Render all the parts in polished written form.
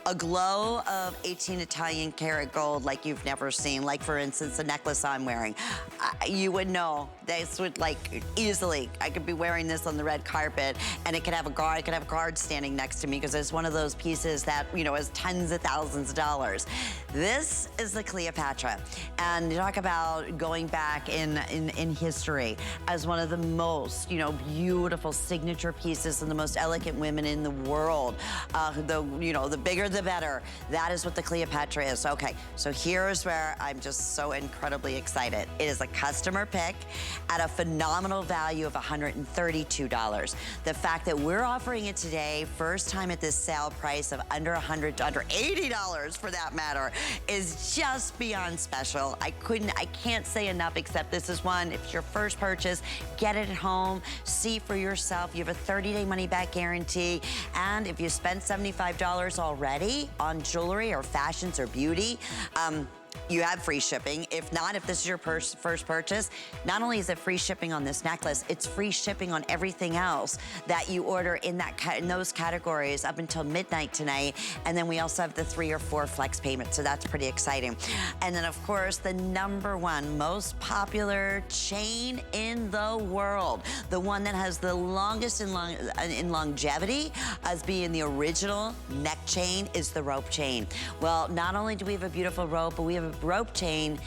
A glow of 18 Italian karat gold like you've never seen. Like, for instance, the necklace I'm wearing. You would know. This would, like, easily, I could be wearing this on the red carpet, and it could have a guard, I could have a guard standing next to me because it's one of those pieces that, you know, is tens of thousands of dollars. This is the Cleopatra. And you talk about going back in history as one of the most, you know, beautiful signature pieces and the most elegant women in the world. You know, the bigger the better. That is what the Cleopatra is. Okay, so here's where I'm just so incredibly excited. It is a customer pick at a phenomenal value of $132. The fact that we're offering it today, first time at this sale price of under $80 for that matter, is just beyond special. I can't say enough except this is one, if it's your first purchase, get it at home, see for yourself. You have a 30-day money-back guarantee, and if you spend $75 already on jewelry or fashions or beauty, you have free shipping. If not, if this is your first purchase, not only is it free shipping on this necklace, it's free shipping on everything else that you order in those categories up until midnight tonight. And then we also have the 3 or 4 flex payments, so that's pretty exciting. And then, of course, the #1 most popular chain in the world, the one that has the longest in longevity as being the original neck chain, is the rope chain. Well, not only do we have a beautiful rope, but we have a rope chain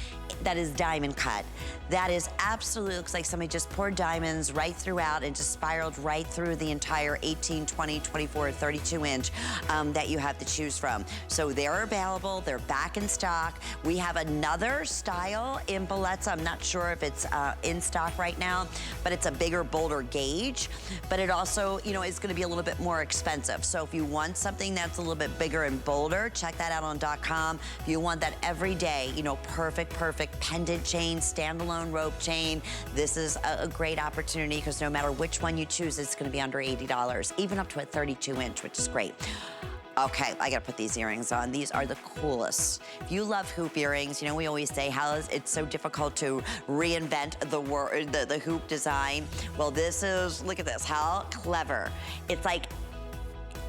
that is diamond cut. That is absolutely, looks like somebody just poured diamonds right throughout and just spiraled right through the entire 18, 20, 24, 32 inch that you have to choose from. So they're available, they're back in stock. We have another style in Bellezza. I'm not sure if it's in stock right now, but it's a bigger, bolder gauge. But it also, you know, is gonna be a little bit more expensive. So if you want something that's a little bit bigger and bolder, check that out on .com. If you want that everyday, you know, perfect pendant chain, standalone rope chain, this is a great opportunity because no matter which one you choose, it's gonna be under $80, even up to a 32 inch, which is great. Okay, I gotta put these earrings on. These are the coolest. If you love hoop earrings, you know, we always say how it's so difficult to reinvent the hoop design. Well, this is, look at this, how clever. It's like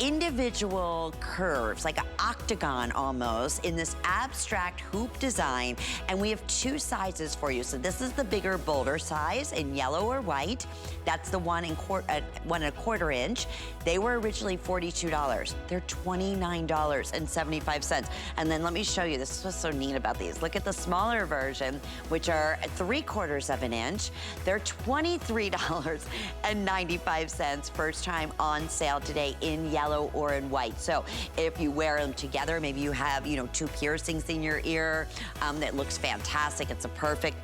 individual curves, like an octagon almost, in this abstract hoop design. And we have 2 sizes for you. So this is the bigger, bolder size in yellow or white. That's the 1 1¼ inch. They were originally $42. They're $29.75. And then let me show you, this is what's so neat about these. Look at the smaller version, which are 3/4 inch. They're $23.95, first time on sale today in yellow or in white. So if you wear them together, maybe you have, you know, 2 piercings in your ear, that looks fantastic. It's a perfect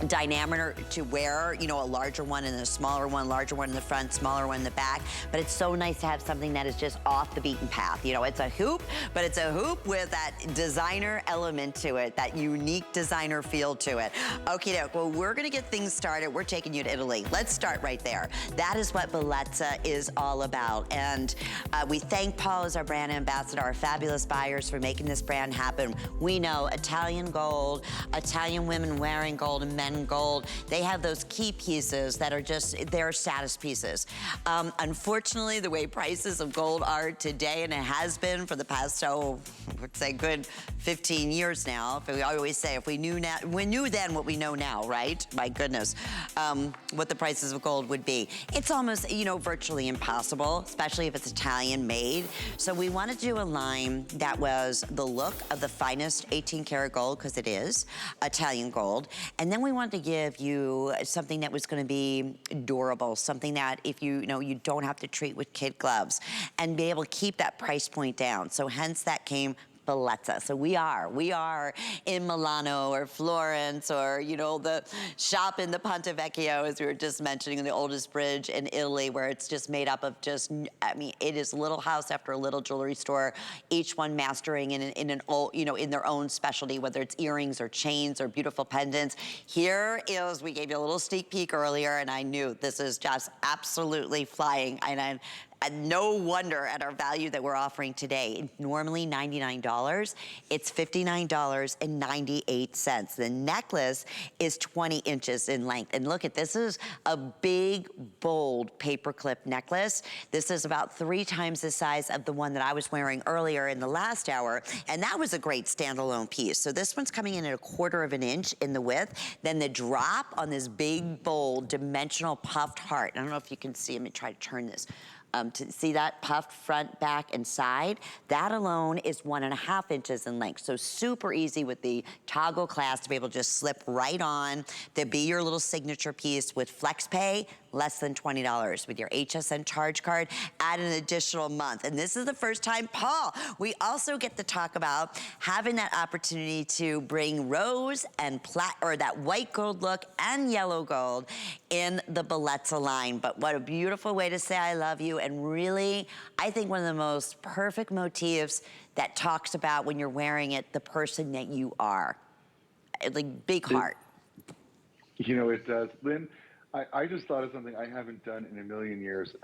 diameter to wear, you know, a larger one and a smaller one, larger one in the front, smaller one in the back. But it's so nice to have something that is just off the beaten path. You know, it's a hoop, but it's a hoop with that designer element to it, that unique designer feel to it. Okie doke, well, we're gonna get things started. We're taking you to Italy. Let's start right there. That is what Bellezza is all about. And we thank Paul as our brand ambassador, our fabulous buyers, for making this brand happen. We know Italian gold, Italian women wearing gold, and men gold, they have those key pieces that are just, they're status pieces. Unfortunately, the way prices of gold are today, and it has been for the past, I would say good 15 years now. I always say, if we knew then what we know now, right? My goodness, what the prices of gold would be. It's almost, you know, virtually impossible, especially if it's Italian made. So we wanted to do a line that was the look of the finest 18 karat gold, because it is Italian gold. And then we wanted to give you something that was going to be durable, something that if you know, you don't have to treat with kid gloves, and be able to keep that price point down. So hence that came Bellezza. So we are in Milano or Florence, or, you know, the shop in the Ponte Vecchio, as we were just mentioning, the oldest bridge in Italy, where it's just made up of just, I mean, it is a little house after a little jewelry store, each one mastering in an old, you know, in their own specialty, whether it's earrings or chains or beautiful pendants. Here is, we gave you a little sneak peek earlier, and I knew this is just absolutely flying. And And no wonder at our value that we're offering today. Normally $99, it's $59.98. The necklace is 20 inches in length. And look at this, is a big, bold paperclip necklace. This is about 3 times the size of the one that I was wearing earlier in the last hour. And that was a great standalone piece. So this one's coming in at 1/4 of an inch in the width. Then the drop on this big, bold, dimensional puffed heart. I don't know if you can see, let me try to turn this. To see that puffed front, back, and side, that alone is 1.5 inches in length. So super easy with the toggle clasp to be able to just slip right on. There'll be your little signature piece with FlexPay, less than $20. With your HSN charge card, add an additional month. And this is the first time, Paul, we also get to talk about having that opportunity to bring rose and or that white gold look and yellow gold in the Bellezza line. But what a beautiful way to say I love you, and really, I think one of the most perfect motifs that talks about when you're wearing it, the person that you are. Like, big heart. You know, it does. Lynn, I just thought of something I haven't done in a million years.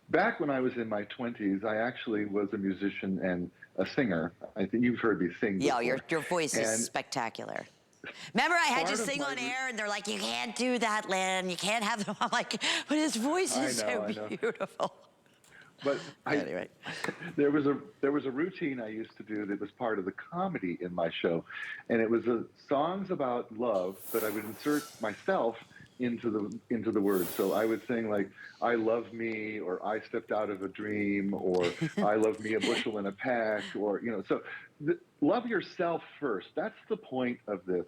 Back when I was in my 20s, I actually was a musician and a singer. I think you've heard me sing before. Yeah, your voice is spectacular. Remember, I had you sing on air, and they're like, you can't do that, Lynn. You can't have them. I'm like, but his voice is so beautiful. But anyway. there was a routine I used to do that was part of the comedy in my show, and it was songs about love, but I would insert myself into the words. So I would sing like, I love me, or I stepped out of a dream, or I love me a bushel and a peck, or, you know, so love yourself first. That's the point of this.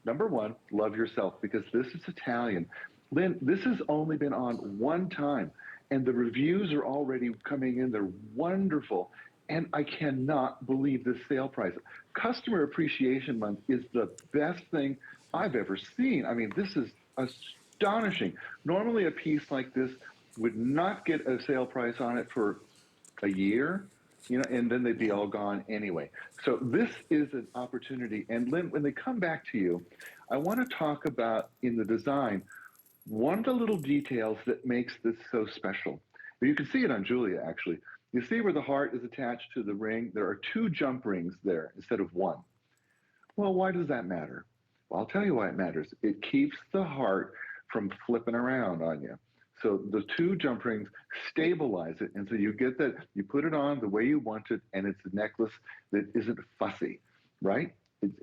Number one, love yourself, because this is Italian. Lynn, this has only been on one time, and the reviews are already coming in. They're wonderful. And I cannot believe this sale price. Customer Appreciation Month is the best thing I've ever seen. I mean, this is astonishing. Normally a piece like this would not get a sale price on it for a year, you know, and then they'd be all gone anyway. So this is an opportunity. And Lynn, when they come back to you, I want to talk about, in the design, one of the little details that makes this so special. You can see it on Julia, actually. You see where the heart is attached to the ring? There are 2 jump rings there instead of 1. Well, why does that matter? Well, I'll tell you why it matters. It keeps the heart from flipping around on you. So the 2 jump rings stabilize it, and so you get that, you put it on the way you want it, and it's a necklace that isn't fussy, right?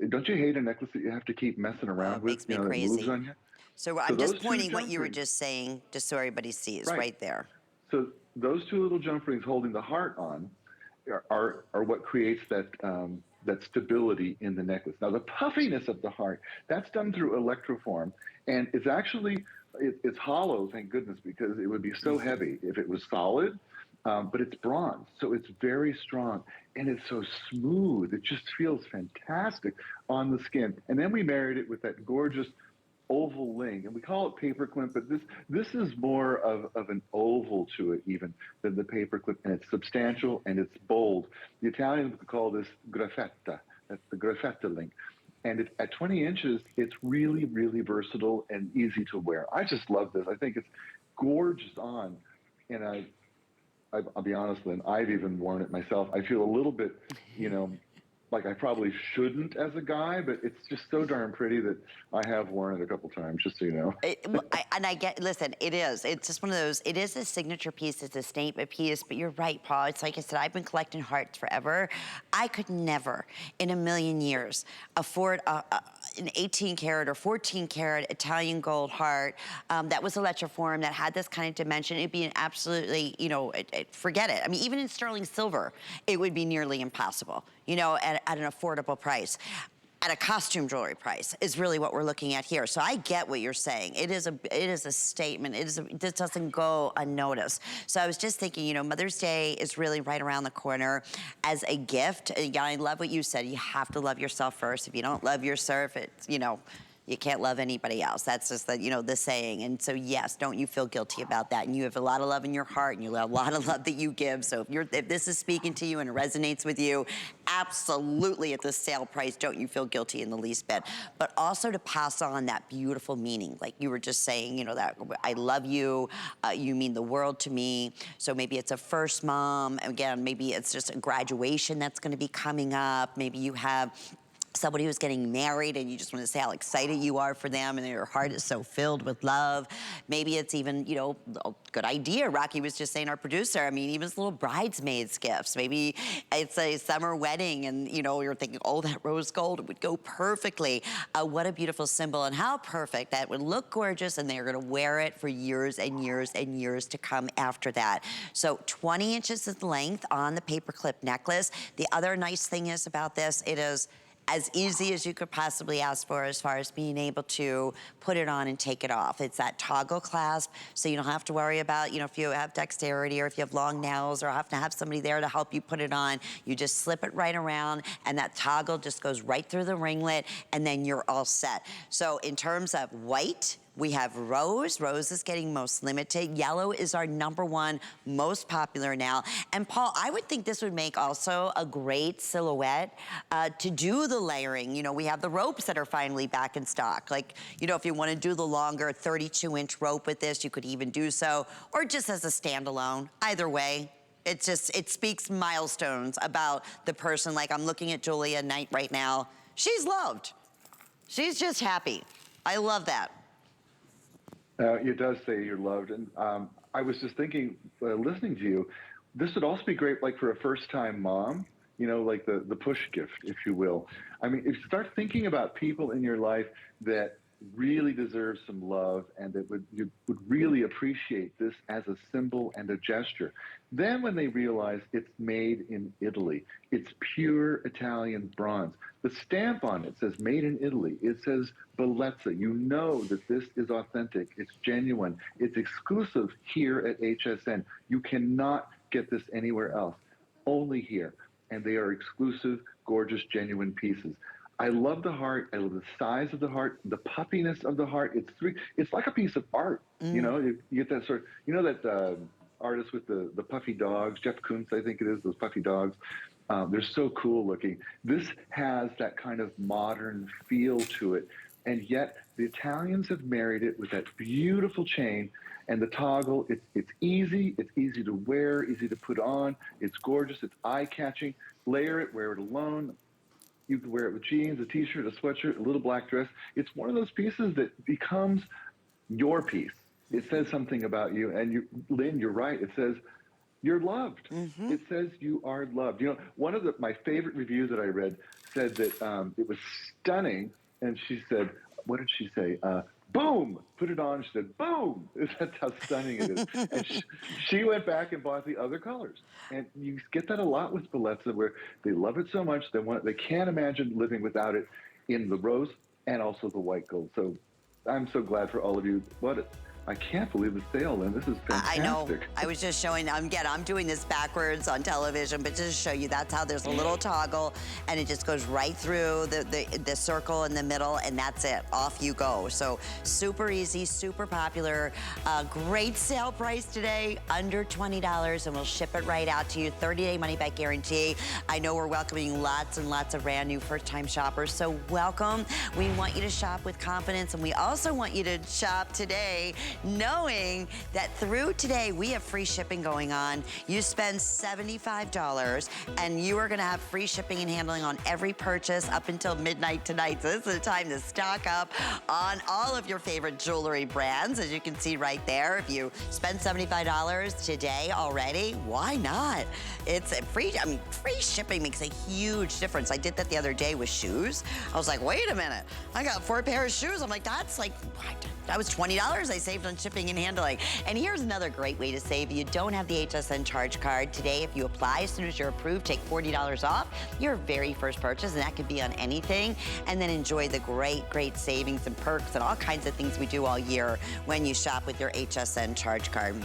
Don't you hate a necklace that you have to keep messing around with? Makes me crazy. That moves on you? So I'm just pointing what you were just saying, just so everybody sees, right there. So those 2 little jump rings holding the heart on are what creates that that stability in the necklace. Now, the puffiness of the heart, that's done through electroform, and it's actually, it's hollow, thank goodness, because it would be so heavy if it was solid, but it's bronze, so it's very strong, and it's so smooth. It just feels fantastic on the skin. And then we married it with that gorgeous oval link, and we call it paperclip, but this is more of an oval to it even than the paperclip, and it's substantial and it's bold. The Italians would call this graffetta. That's the graffetta link. And at 20 inches, it's really, really versatile and easy to wear. I just love this. I think it's gorgeous on, and I'll be honest, Lynn, I've even worn it myself. I feel a little bit, you know, like I probably shouldn't as a guy, but it's just so darn pretty that I have worn it a couple times, just so you know. Listen, it's just one of those, it is a signature piece, it's a statement piece, but you're right, Paul. It's like I said, I've been collecting hearts forever. I could never in a million years afford an 18 karat or 14 karat Italian gold heart that was electroform, that had this kind of dimension. It'd be an absolutely, you know, forget it. I mean, even in sterling silver, it would be nearly impossible, you know, at an affordable price. At a costume jewelry price is really what we're looking at here. So I get what you're saying. It is a statement. This doesn't go unnoticed. So I was just thinking, you know, Mother's Day is really right around the corner. As a gift, I love what you said. You have to love yourself first. If you don't love yourself, it's, you know, you can't love anybody else. That's just the, you know, the saying. And so yes, don't you feel guilty about that. And you have a lot of love in your heart, and you have a lot of love that you give. So if this is speaking to you and it resonates with you, absolutely at the sale price, don't you feel guilty in the least bit. But also to pass on that beautiful meaning, like you were just saying, you know, that I love you, you mean the world to me. So maybe it's a first mom, again, maybe it's just a graduation that's gonna be coming up. Maybe you have somebody who's getting married and you just want to say how excited you are for them and your heart is so filled with love. Maybe it's even, you know, a good idea. Rocky was just saying, our producer, I mean, even little bridesmaids gifts. Maybe it's a summer wedding and, you know, you're thinking, oh, that rose gold would go perfectly. What a beautiful symbol, and how perfect. That would look gorgeous, and they're going to wear it for years and years and years to come after that. So 20 inches in length on the paperclip necklace. The other nice thing is about this, it is as easy as you could possibly ask for as far as being able to put it on and take it off. It's that toggle clasp, so you don't have to worry about, you know, if you have dexterity or if you have long nails or have to have somebody there to help you put it on. You just slip it right around, and that toggle just goes right through the ringlet, and then you're all set. So in terms of white, we have rose. Rose is getting most limited. Yellow is our #1 most popular now. And Paul, I would think this would make also a great silhouette to do the layering. You know, we have the ropes that are finally back in stock. Like, you know, if you want to do the longer 32-inch rope with this, you could even do so, or just as a standalone. Either way, it's just, it speaks milestones about the person. Like, I'm looking at Julia Knight right now. She's loved. She's just happy. I love that. It does say you're loved, and I was just thinking, listening to you, this would also be great, like for a first-time mom. You know, like the push gift, if you will. I mean, if you start thinking about people in your life that really deserve some love and that you would really appreciate this as a symbol and a gesture. Then when they realize it's made in Italy, it's pure Italian bronze. The stamp on it says made in Italy. It says Bellezza. You know that this is authentic. It's genuine. It's exclusive here at HSN. You cannot get this anywhere else. Only here. And they are exclusive, gorgeous, genuine pieces. I love the heart. I love the size of the heart, the puffiness of the heart. It's like a piece of art. You know, you get that sort of, you know, that artist with the puffy dogs, Jeff Koons, I think it is, those puffy dogs. They're so cool looking. This has that kind of modern feel to it. And yet the Italians have married it with that beautiful chain and the toggle. It's easy to wear, easy to put on. It's gorgeous. It's eye-catching. Layer it, wear it alone. You can wear it with jeans, a t-shirt, a sweatshirt, a little black dress. It's one of those pieces that becomes your piece. It says something about you. And Lynn, you're right. It says you're loved. It says you are loved. You know, one of my favorite reviews that I read said that it was stunning. And she said, what did she say? Boom, put it on. She said, boom. That's how stunning it is. And she went back and bought the other colors. And you get that a lot with Bellezza, where they love it so much, they can't imagine living without it in the rose and also the white gold. So I'm so glad for all of you. I can't believe the sale, and this is fantastic. I know. I was just showing, I'm doing this backwards on television, but just to show you, that's how there's a little toggle, and it just goes right through the circle in the middle, and that's it. Off you go. So super easy, super popular. Great sale price today, under $20, and we'll ship it right out to you. 30-day money-back guarantee. I know we're welcoming lots and lots of brand new first-time shoppers, so welcome. We want you to shop with confidence, and we also want you to shop today knowing that through today, we have free shipping going on. You spend $75 and you are gonna have free shipping and handling on every purchase up until midnight tonight. So this is the time to stock up on all of your favorite jewelry brands. As you can see right there, if you spend $75 today already, why not? It's free, I mean, free shipping makes a huge difference. I did that the other day with shoes. I was like, wait a minute, I got 4 pairs of shoes. I'm like, that's like, what? That was $20 I saved on shipping and handling. And here's another great way to save. You don't have the HSN charge card. Today, if you apply, as soon as you're approved, take $40 off your very first purchase, and that could be on anything. And then enjoy the great, great savings and perks and all kinds of things we do all year when you shop with your HSN charge card.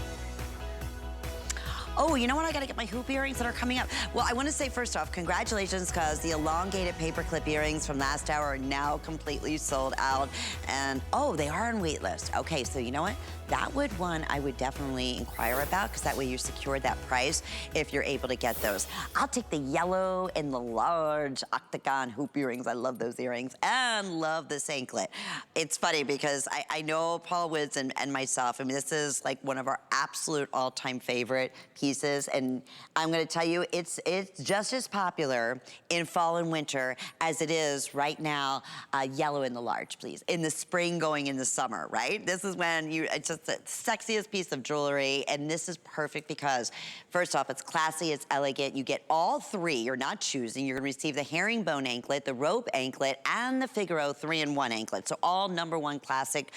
Oh, you know what? I gotta get my hoop earrings that are coming up. Well, I wanna say first off, congratulations, because the elongated paperclip earrings from last hour are now completely sold out. And oh, they are on wait list. Okay, so you know what? That one I would definitely inquire about, because that way you secured that price if you're able to get those. I'll take the yellow and the large octagon hoop earrings. I love those earrings and love this anklet. It's funny because I know Paul Woods and myself, I mean, this is like one of our absolute all-time favorite pieces. And I'm gonna tell you, it's just as popular in fall and winter as it is right now, yellow in the large, please. In the spring going into summer, right? This is when it's just the sexiest piece of jewelry, and this is perfect because, first off, it's classy, it's elegant. You get all three, you're not choosing. You're gonna receive the herringbone anklet, the rope anklet, and the Figaro 3-in-1 anklet. So all #1 classic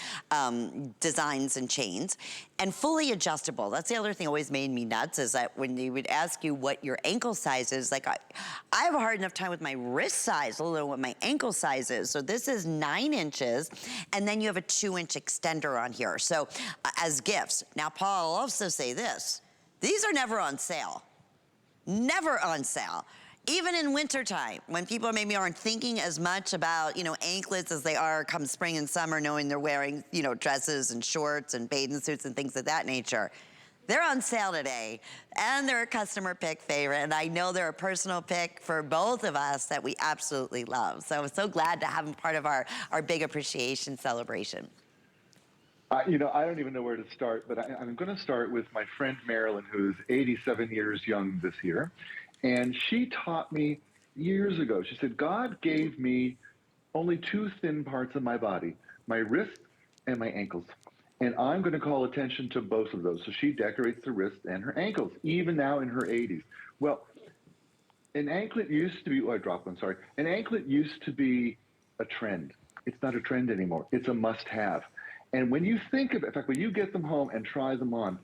designs and chains. And fully adjustable. That's the other thing that always made me nuts, is that when they would ask you what your ankle size is, like I have a hard enough time with my wrist size, let alone what my ankle size is. So this is 9 inches, and then you have a 2-inch extender on here. So as gifts. Now, Paul, I'll also say this. These are never on sale. Never on sale. Even in wintertime, when people maybe aren't thinking as much about, you know, anklets as they are come spring and summer, knowing they're wearing, you know, dresses and shorts and bathing suits and things of that nature. They're on sale today, and they're a customer pick favorite, and I know they're a personal pick for both of us that we absolutely love. So I'm so glad to have them part of our big appreciation celebration. You know, I don't even know where to start, but I'm going to start with my friend Marilyn, who's 87 years young this year. And she taught me years ago, she said, God gave me only 2 thin parts of my body, my wrist and my ankles. And I'm going to call attention to both of those. So she decorates the wrist and her ankles, even now in her 80s. Well, an anklet used to be, oh, I dropped one, sorry. An anklet used to be a trend. It's not a trend anymore. It's a must-have. And when you think of it, in fact, when you get them home and try them on,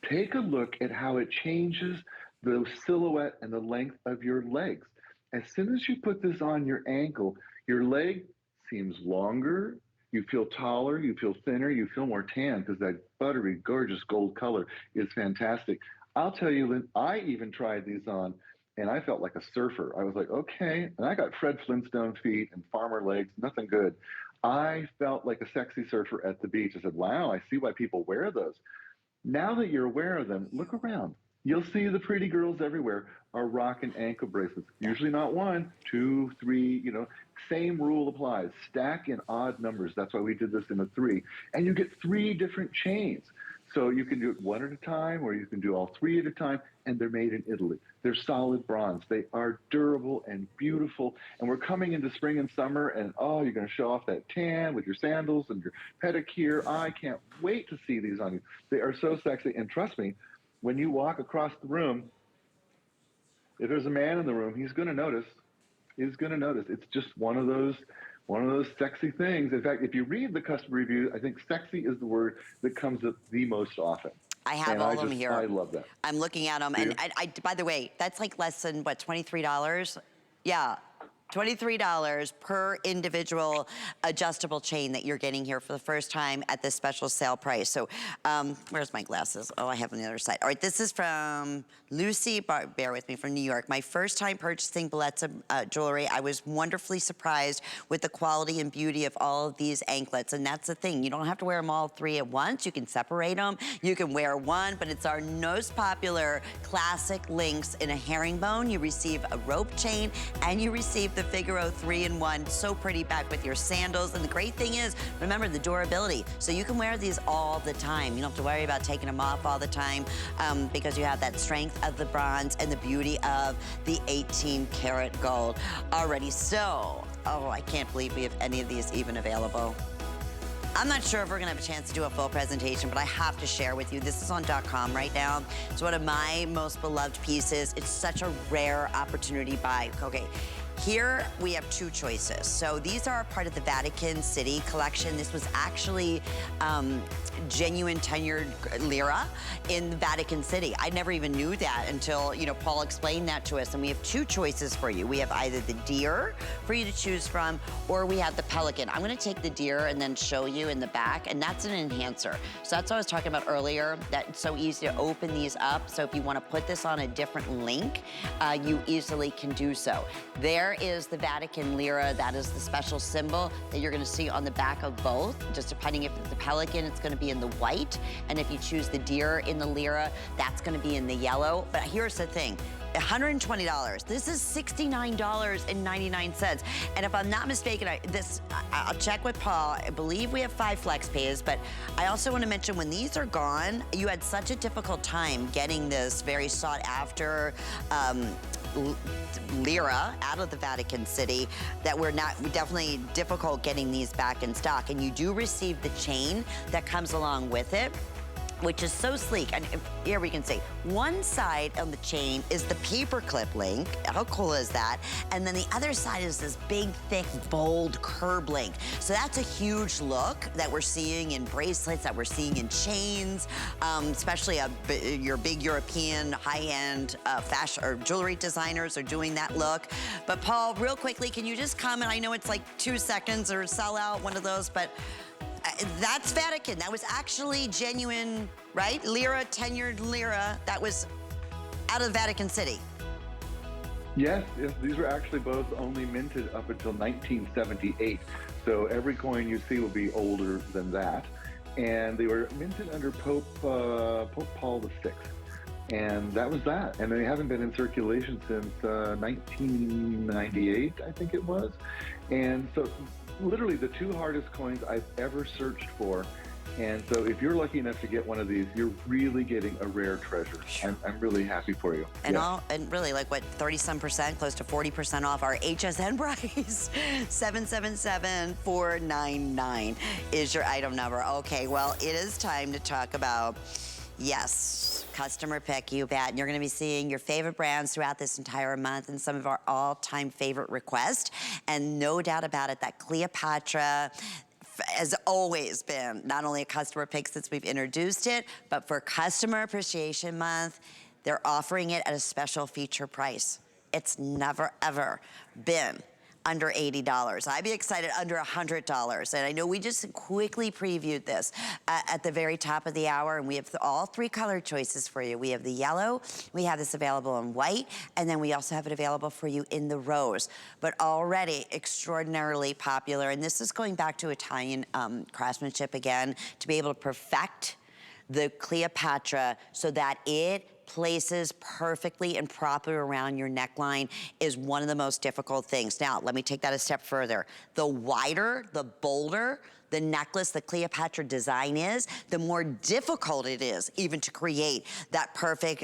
take a look at how it changes the silhouette and the length of your legs. As soon as you put this on your ankle, your leg seems longer, you feel taller, you feel thinner, you feel more tan, because that buttery, gorgeous gold color is fantastic. I'll tell you, Lynn, I even tried these on, and I felt like a surfer. I was like, okay, and I got Fred Flintstone feet and farmer legs, nothing good. I felt like a sexy surfer at the beach. I said, wow, I see why people wear those. Now that you're aware of them, look around. You'll see the pretty girls everywhere are rocking ankle bracelets. Usually not 1, 2, 3, you know, same rule applies. Stack in odd numbers. That's why we did this in a 3. And you get 3 different chains. So you can do it 1 at a time, or you can do all 3 at a time, and they're made in Italy. They're solid bronze. They are durable and beautiful. And we're coming into spring and summer, and oh, you're going to show off that tan with your sandals and your pedicure. I can't wait to see these on you. They are so sexy. And trust me, when you walk across the room, if there's a man in the room, he's going to notice. He's going to notice. It's just one of those sexy things. In fact, if you read the customer review, I think sexy is the word that comes up the most often. I have all of them here. I love that. I'm looking at them, and I, by the way, that's like less than, what, $23? Yeah. $23 per individual adjustable chain that you're getting here for the first time at this special sale price. So where's my glasses? Oh, I have them on the other side. All right, this is from Lucy, bear with me, from New York. My first time purchasing Bellezza jewelry, I was wonderfully surprised with the quality and beauty of all of these anklets. And that's the thing, you don't have to wear them all 3 at once. You can separate them. You can wear 1, but it's our most popular classic links in a herringbone. You receive a rope chain, and you receive the Figaro 3-in-1, so pretty, back with your sandals. And the great thing is, remember the durability. So you can wear these all the time. You don't have to worry about taking them off all the time because you have that strength of the bronze and the beauty of the 18-karat gold already. So, oh, I can't believe we have any of these even available. I'm not sure if we're gonna have a chance to do a full presentation, but I have to share with you. This is on .com right now. It's one of my most beloved pieces. It's such a rare opportunity buy. Okay, Here we have two choices. So these are part of the Vatican City collection. This was actually genuine tenured lira in the Vatican City. I never even knew that until, you know, Paul explained that to us. And we have two choices for you. We have either the deer for you to choose from, or we have the pelican. I'm gonna take the deer and then show you in the back, and that's an enhancer. So that's what I was talking about earlier, that it's so easy to open these up. So if you wanna put this on a different link, you easily can do so. There is the Vatican lira. That is the special symbol that you're gonna see on the back of both. Just depending if it's the pelican, it's gonna be in the white. And if you choose the deer in the lira, that's gonna be in the yellow. But here's the thing. $120. This is $69.99. And if I'm not mistaken, I'll check with Paul. I believe we have 5 flex pays, but I also want to mention when these are gone, you had such a difficult time getting this very sought after lira out of the Vatican City that we're definitely difficult getting these back in stock. And you do receive the chain that comes along with it, which is so sleek. And here we can see, one side of the chain is the paperclip link. How cool is that? And then the other side is this big, thick, bold curb link. So that's a huge look that we're seeing in bracelets, that we're seeing in chains, especially your big European high-end fashion or jewelry designers are doing that look. But Paul, real quickly, can you just comment? I know it's like 2 seconds or sell out, one of those, but that's Vatican. That was actually genuine, right? Lira, tenured lira. That was out of Vatican City. Yes, these were actually both only minted up until 1978. So every coin you see will be older than that. And they were minted under Pope Paul VI. And that was that. And they haven't been in circulation since 1998, I think it was. And so literally the 2 hardest coins I've ever searched for. And so if you're lucky enough to get one of these, you're really getting a rare treasure. I'm really happy for you. And and really, like what, 30-some%, close to 40% off our HSN price. 777499 is your item number. Okay, well, it is time to talk about, yes, customer pick, you bet. And you're gonna be seeing your favorite brands throughout this entire month and some of our all-time favorite requests. And no doubt about it, that Cleopatra has always been not only a customer pick since we've introduced it, but for Customer Appreciation Month, they're offering it at a special feature price. It's never, ever been under $80. I'd be excited under $100. And I know we just quickly previewed this at the very top of the hour, and we have all 3 color choices for you. We have the yellow, we have this available in white, and then we also have it available for you in the rose. But already extraordinarily popular, and this is going back to Italian craftsmanship again, to be able to perfect the Cleopatra so that it places perfectly and properly around your neckline is one of the most difficult things. Now, let me take that a step further. The wider, the bolder the necklace, the Cleopatra design is, the more difficult it is even to create that perfect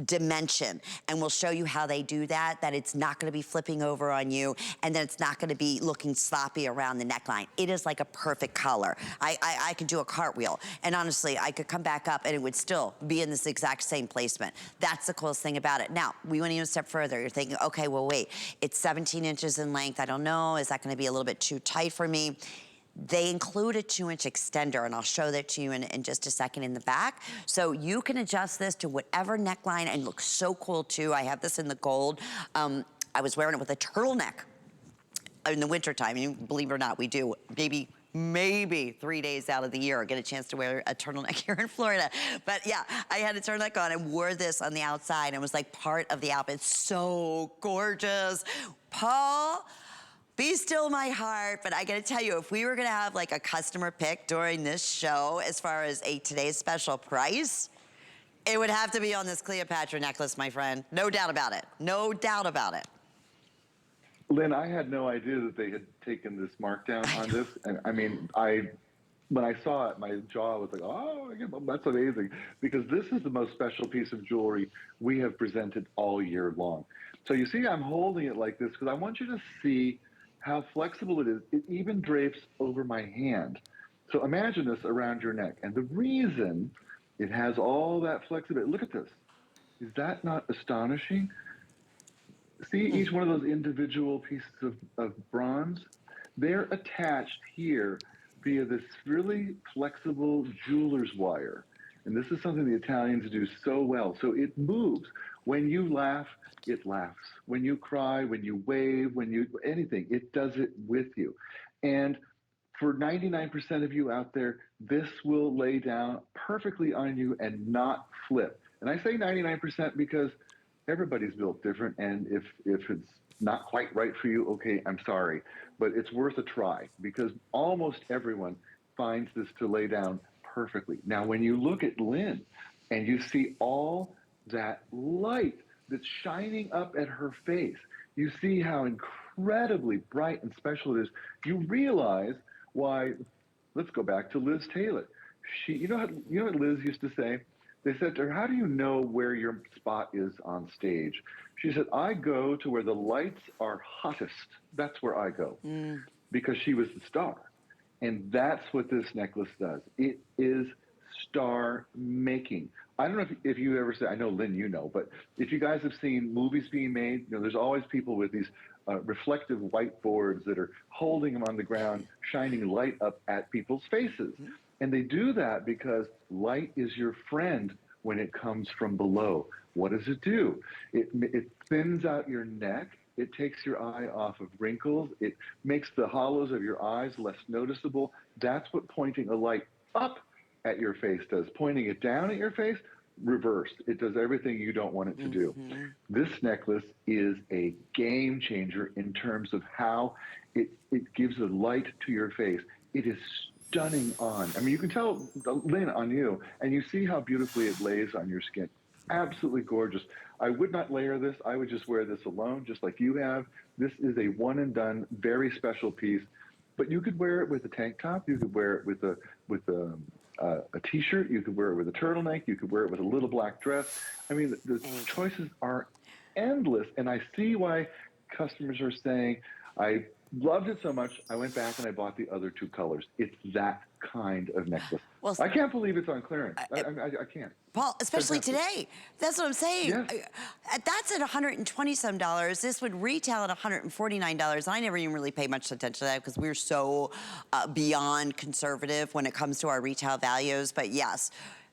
dimension. And we'll show you how they do that, that it's not gonna be flipping over on you, and then it's not gonna be looking sloppy around the neckline. It is like a perfect color. I could do a cartwheel, and honestly, I could come back up and it would still be in this exact same placement. That's the coolest thing about it. Now, we went even a step further. You're thinking, okay, well, wait, it's 17 inches in length. I don't know, is that gonna be a little bit too tight for me? They include a 2-inch extender, and I'll show that to you in just a second in the back. So you can adjust this to whatever neckline, and looks so cool too. I have this in the gold. I was wearing it with a turtleneck in the wintertime. And believe it or not, we do maybe 3 days out of the year get a chance to wear a turtleneck here in Florida. But yeah, I had a turtleneck on and wore this on the outside, and it was like part of the outfit. So gorgeous. Paul, be still my heart, but I gotta tell you, if we were gonna have like a customer pick during this show as far as today's special price, it would have to be on this Cleopatra necklace, my friend. No doubt about it. No doubt about it. Lynn, I had no idea that they had taken this markdown on this. And I mean, when I saw it, my jaw was like, oh, that's amazing. Because this is the most special piece of jewelry we have presented all year long. So you see, I'm holding it like this because I want you to see how flexible it is. It even drapes over my hand. So imagine this around your neck. And the reason it has all that flexibility, look at this. Is that not astonishing? see each one of those individual pieces of bronze? They're attached here via this really flexible jeweler's wire. And this is something the Italians do so well. So it moves. When you laugh, it laughs. When you cry, when you wave, when you anything, it does it with you. And for 99% of you out there, this will lay down perfectly on you and not flip. And I say 99% because everybody's built different. And if it's not quite right for you, okay, I'm sorry. But it's worth a try because almost everyone finds this to lay down perfectly. Now, when you look at Lynn and you see all that light that's shining up at her face, you see how incredibly bright and special it is. You realize why. Let's go back to Liz Taylor. You know what Liz used to say? They said to her, "How do you know where your spot is on stage?" She said, "I go to where the lights are hottest. That's where I go." Because she was the star. And that's what this necklace does. It is star making. I don't know if you ever say, I know, Lynn, you know, but if you guys have seen movies being made, you know, there's always people with these reflective white boards that are holding them on the ground, shining light up at people's faces. And they do that because light is your friend when it comes from below. What does it do? It thins out your neck. It takes your eye off of wrinkles. It makes the hollows of your eyes less noticeable. That's what pointing a light up at your face does. Pointing it down at your face, reversed. It does everything you don't want it to do. This necklace is a game changer in terms of how it gives a light to your face. It is stunning on. I mean, you can tell, Lynn, on you, and you see how beautifully it lays on your skin. Absolutely gorgeous. I would not layer this. I would just wear this alone, just like you have. This is a one and done, very special piece. But you could wear it with a tank top. You could wear it with a t-shirt. You could wear it with a turtleneck. You could wear it with a little black dress. I mean, the choices are endless. And I see why customers are saying, I loved it so much, I went back and I bought the other two colors. It's that kind of necklace. Well, I can't believe it's on clearance. I can't. Paul, especially today. That's what I'm saying. Yes. That's at $120 some. This would retail at $149. I never even really paid much attention to that because we're so beyond conservative when it comes to our retail values. But yes.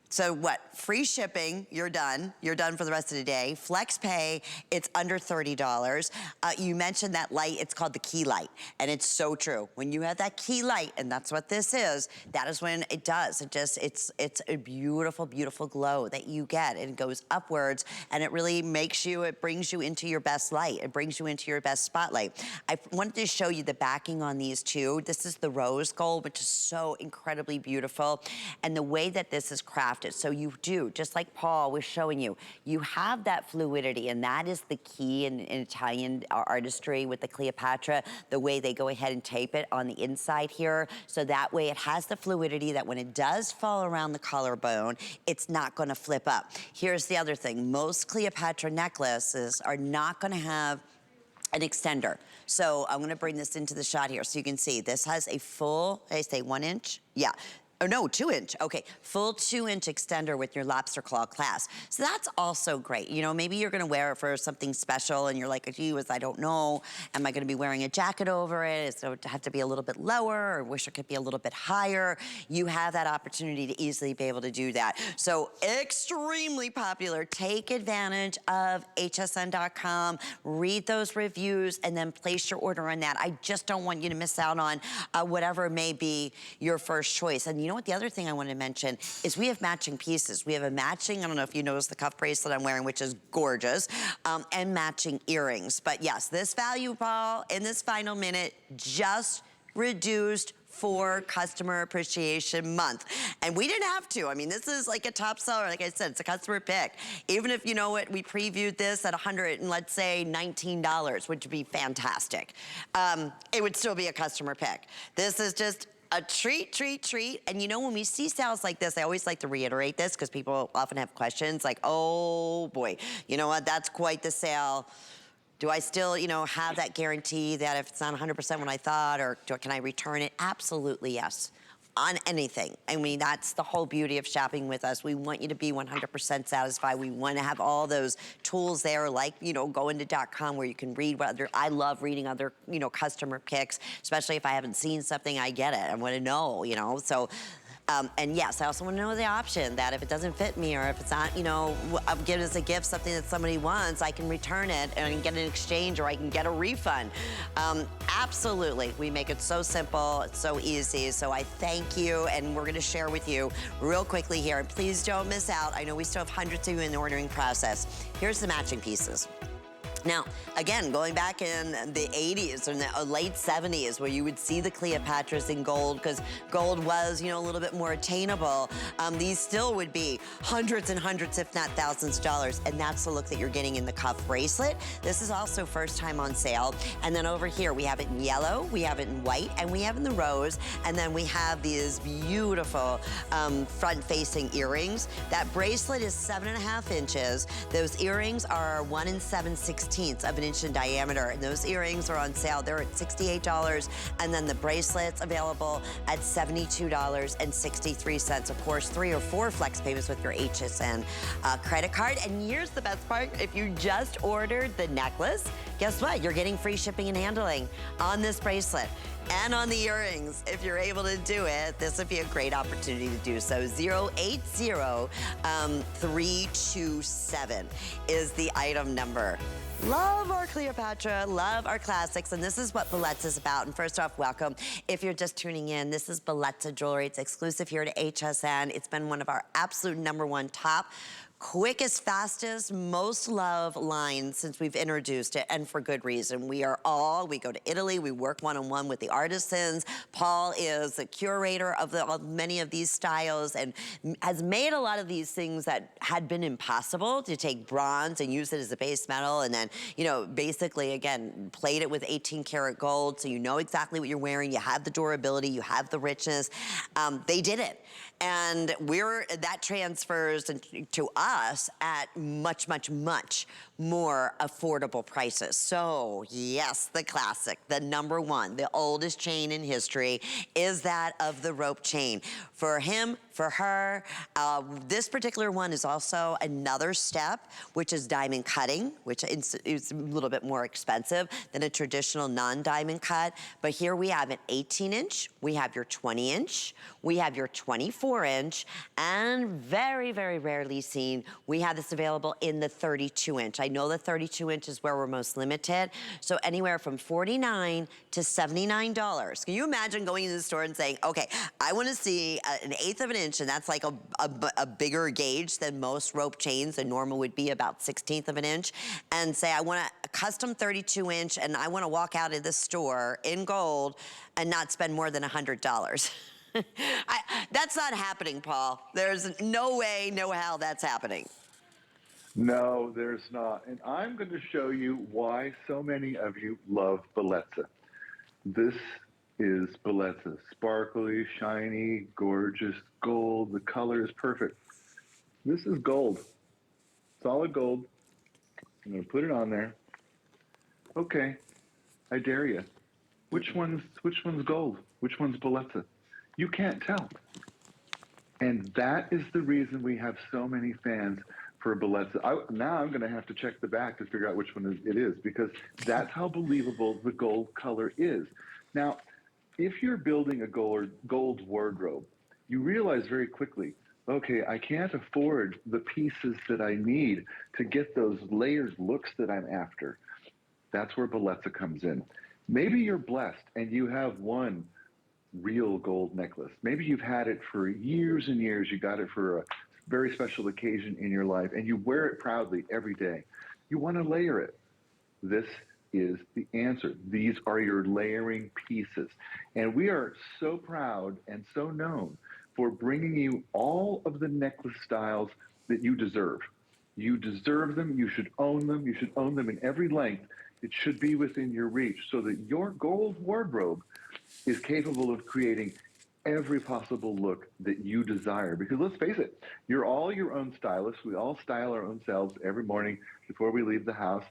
So what, free shipping, you're done. You're done for the rest of the day. Flex pay, it's under $30. You mentioned that light, it's called the key light. And it's so true. When you have that key light, and that's what this is, that is when it does. It's a beautiful, beautiful glow that you get. And it goes upwards and it really makes you, it brings you into your best light. It brings you into your best spotlight. I wanted to show you the backing on these two. This is the rose gold, which is so incredibly beautiful. And the way that this is crafted, so you do, just like Paul was showing you, you have that fluidity, and that is the key in Italian artistry with the Cleopatra, the way they go ahead and tape it on the inside here, so that way it has the fluidity that when it does fall around the collarbone, it's not gonna flip up. Here's the other thing, most Cleopatra necklaces are not gonna have an extender. So I'm gonna bring this into the shot here so you can see. This has a full, I say 1 inch? Yeah. Oh no, 2 inch, okay. Full 2 inch extender with your lobster claw clasp. So that's also great. You know, maybe you're gonna wear it for something special and you're like, gee, I don't know, am I gonna be wearing a jacket over it? So it have to be a little bit lower or wish it could be a little bit higher. You have that opportunity to easily be able to do that. So extremely popular. Take advantage of hsn.com, read those reviews, and then place your order on that. I just don't want you to miss out on whatever may be your first choice. And you know what, the other thing I want to mention is we have matching pieces. We have a matching, I don't know if you noticed the cuff bracelet I'm wearing, which is gorgeous, and matching earrings. But yes, this value, Paul, in this final minute, just reduced for Customer Appreciation Month. And we didn't have to. I mean, this is like a top seller. Like I said, it's a customer pick. Even if, you know what, we previewed this at $100 and let's say $19, which would be fantastic. It would still be a customer pick. This is just a treat, treat, treat. And you know, when we see sales like this, I always like to reiterate this because people often have questions like, oh boy, you know what, that's quite the sale. Do I still, you know, have that guarantee that if it's not 100% what I thought, or can I return it? Absolutely, yes. on anything. I mean, that's the whole beauty of shopping with us. We want you to be 100% satisfied. We want to have all those tools there, like, you know, go into .com where you can read what other, I love reading other, you know, customer picks, especially if I haven't seen something, I get it. I want to know, you know, so. And yes, I also want to know the option that if it doesn't fit me or if it's not, you know, I'll give it as a gift something that somebody wants, I can return it and I can get an exchange or I can get a refund. Absolutely, we make it so simple, it's so easy. So I thank you, and we're going to share with you real quickly here. And please don't miss out. I know we still have hundreds of you in the ordering process. Here's the matching pieces. Now, again, going back in the 80s and the late 70s where you would see the Cleopatras in gold because gold was, you know, a little bit more attainable, these still would be hundreds and hundreds, if not thousands of dollars. And that's the look that you're getting in the cuff bracelet. This is also first time on sale. And then over here, we have it in yellow, we have it in white, and we have it in the rose. And then we have these beautiful front-facing earrings. That bracelet is 7.5 inches. Those earrings are 1 7/16 of an inch in diameter, and those earrings are on sale. They're at $68, and then the bracelets available at $72.63. Of course, 3 or 4 flex payments with your HSN credit card. And here's the best part: if you just ordered the necklace, guess what? You're getting free shipping and handling on this bracelet and on the earrings. If you're able to do it, this would be a great opportunity to do so. 080327 is the item number. Love our Cleopatra, love our classics, and this is what Bellezza is about. And first off, welcome. If you're just tuning in, this is Bellezza Jewelry. It's exclusive here to HSN. It's been one of our absolute #1 top, quickest, fastest, most loved lines since we've introduced it, and for good reason. We go to Italy, we work one-on-one with the artisans. Paul is the curator of many of these styles and has made a lot of these things that had been impossible, to take bronze and use it as a base metal, and then, you know, basically, again, plate it with 18 karat gold, so you know exactly what you're wearing, you have the durability, you have the richness. They did it. And that transfers to us at much, much, much more affordable prices. So yes, the classic, the #1, the oldest chain in history is that of the rope chain. For him, for her, this particular one is also another step, which is diamond cutting, which is a little bit more expensive than a traditional non-diamond cut. But here we have an 18-inch, we have your 20-inch, we have your 24-inch, and very, very rarely seen, we have this available in the 32-inch. I know the 32-inch is where we're most limited, so anywhere from $49 to $79. Can you imagine going into the store and saying, okay, I want to see an 1/8 of an inch, and that's like a bigger gauge than most rope chains, and normal would be about 1/16 of an inch, and say I want a custom 32-inch, and I want to walk out of this store in gold and not spend more than $100. That's not happening, Paul. There's no way, no how that's happening. No, there's not. And I'm going to show you why so many of you love Bellezza. This is Bellezza. Sparkly, shiny, gorgeous gold. The color is perfect. This is gold. Solid gold. I'm going to put it on there. Okay, I dare you. Which one's gold? Which one's Bellezza? You can't tell. And that is the reason we have so many fans for Bellezza. Now I'm going to have to check the back to figure out which one it is, because that's how believable the gold color is. Now, if you're building a gold wardrobe, you realize very quickly, okay, I can't afford the pieces that I need to get those layered looks that I'm after. That's where Bellezza comes in. Maybe you're blessed and you have one real gold necklace. Maybe you've had it for years and years. You got it for a very special occasion in your life, and you wear it proudly every day. You want to layer it. This is the answer. These are your layering pieces. And we are so proud and so known for bringing you all of the necklace styles that you deserve. You deserve them. You should own them. You should own them in every length. It should be within your reach so that your gold wardrobe is capable of creating every possible look that you desire. Because let's face it, you're all your own stylists. We all style our own selves every morning before we leave the house.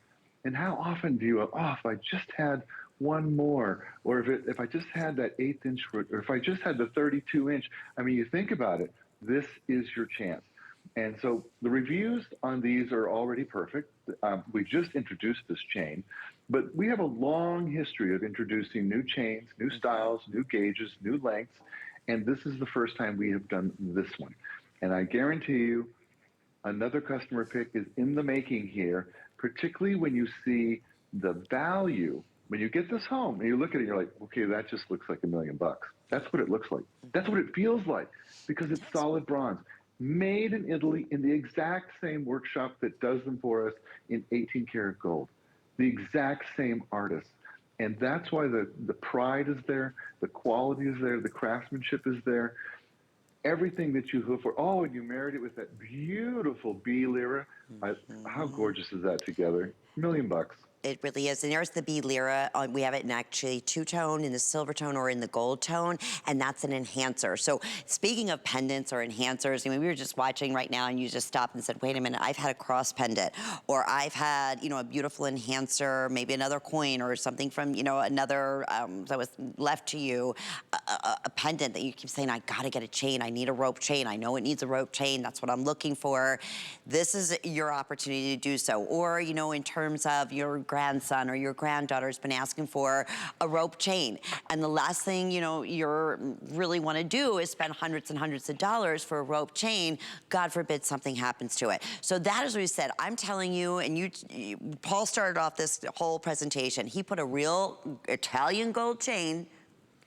And how often do you, if I just had one more. Or if I just had that 1/8 inch, or if I just had the 32 inch, I mean, you think about it, this is your chance. And so the reviews on these are already perfect. We just introduced this chain, but we have a long history of introducing new chains, new styles, new gauges, new lengths, and this is the first time we have done this one. And I guarantee you, another customer pick is in the making here, particularly when you see the value. When you get this home and you look at it, you're like, okay, that just looks like $1 million. That's what it looks like. That's what it feels like, because it's solid bronze, made in Italy in the exact same workshop that does them for us in 18 karat gold, the exact same artist. And that's why the pride is there, the quality is there, the craftsmanship is there. Everything that you hope for. Oh, and you married it with that beautiful bee lira. How gorgeous is that together? $1 million. It really is. And there's the bee lira. We have it in actually two-tone, in the silver tone or in the gold tone, and that's an enhancer. So speaking of pendants or enhancers, I mean, we were just watching right now and you just stopped and said, wait a minute, I've had a cross pendant, or I've had, you know, a beautiful enhancer, maybe another coin or something from, you know, another that was left to you, a pendant that you keep saying, I gotta get a chain, I need a rope chain, I know it needs a rope chain, that's what I'm looking for. This is your opportunity to do so. Or, you know, in terms of your grandson or your granddaughter's been asking for a rope chain, and the last thing, you know, you're really want to do is spend hundreds and hundreds of dollars for a rope chain. God forbid something happens to it. So that is what he said. I'm telling you, and Paul started off this whole presentation. He put a real Italian gold chain,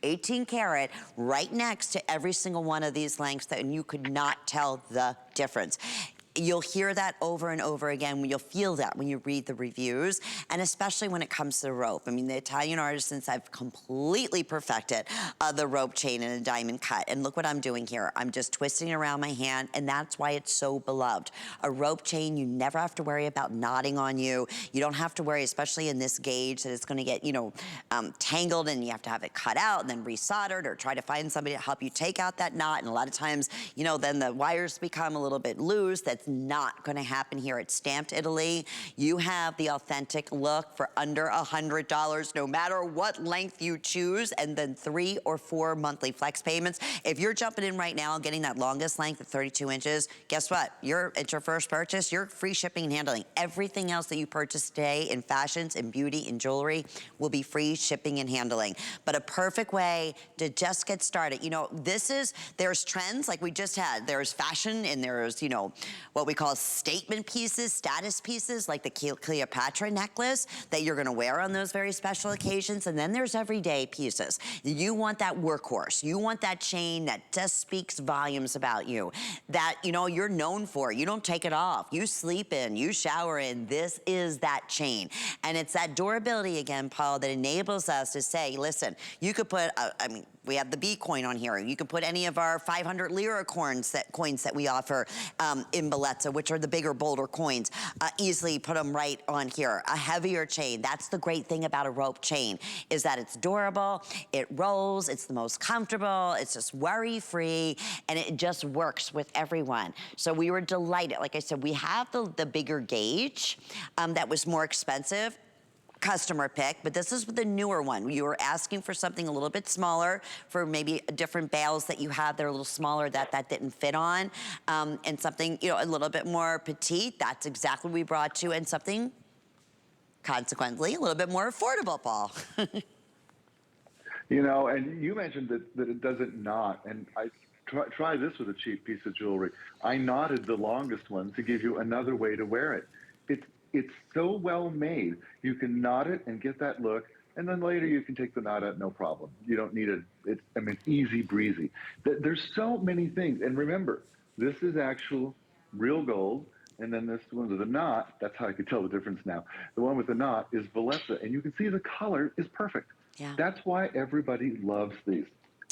18 karat, right next to every single one of these lengths, and you could not tell the difference. You'll hear that over and over again. You'll feel that when you read the reviews, and especially when it comes to the rope. I mean, the Italian artisans have completely perfected the rope chain in a diamond cut. And look what I'm doing here. I'm just twisting it around my hand, and that's why it's so beloved. A rope chain, you never have to worry about knotting on you. You don't have to worry, especially in this gauge, that it's gonna get, you know, tangled, and you have to have it cut out and then resoldered, or try to find somebody to help you take out that knot. And a lot of times, you know, then the wires become a little bit loose. That's not gonna happen here. It's stamped Italy. You have the authentic look for under $100, no matter what length you choose, and then 3 or 4 monthly flex payments. If you're jumping in right now and getting that longest length of 32 inches, guess what? It's your first purchase, you're free shipping and handling. Everything else that you purchase today in fashions, in beauty, in jewelry will be free shipping and handling. But a perfect way to just get started. You know, there's trends like we just had. There's fashion, and there's, you know, what we call statement pieces, status pieces, like the Cleopatra necklace that you're gonna wear on those very special occasions. And then there's everyday pieces. You want that workhorse. You want that chain that just speaks volumes about you, that, you know, you're known for. You don't take it off. You sleep in, you shower in. This is that chain. And it's that durability again, Paul, that enables us to say, listen, you could put, I mean, we have the B coin on here. You can put any of our 500 lira coins that we offer in Bellezza, which are the bigger, bolder coins. Easily put them right on here. A heavier chain. That's the great thing about a rope chain, is that it's durable, it rolls, it's the most comfortable, it's just worry-free, and it just works with everyone. So we were delighted. Like I said, we have the bigger gauge that was more expensive. Customer pick, but this is the newer one. You were asking for something a little bit smaller, for maybe different bales that you have that are a little smaller that didn't fit on, and something, you know, a little bit more petite. That's exactly what we brought to, and something consequently a little bit more affordable, Paul. You know, and you mentioned that it doesn't knot, and I try this with a cheap piece of jewelry. I knotted the longest one to give you another way to wear it. It's so well made. You can knot it and get that look, and then later you can take the knot out, no problem. You don't need it. I mean, easy breezy. There's so many things. And remember, this is actual real gold, and then this one with the knot, that's how I could tell the difference now. The one with the knot is Bellezza, and you can see the color is perfect. Yeah. That's why everybody loves these.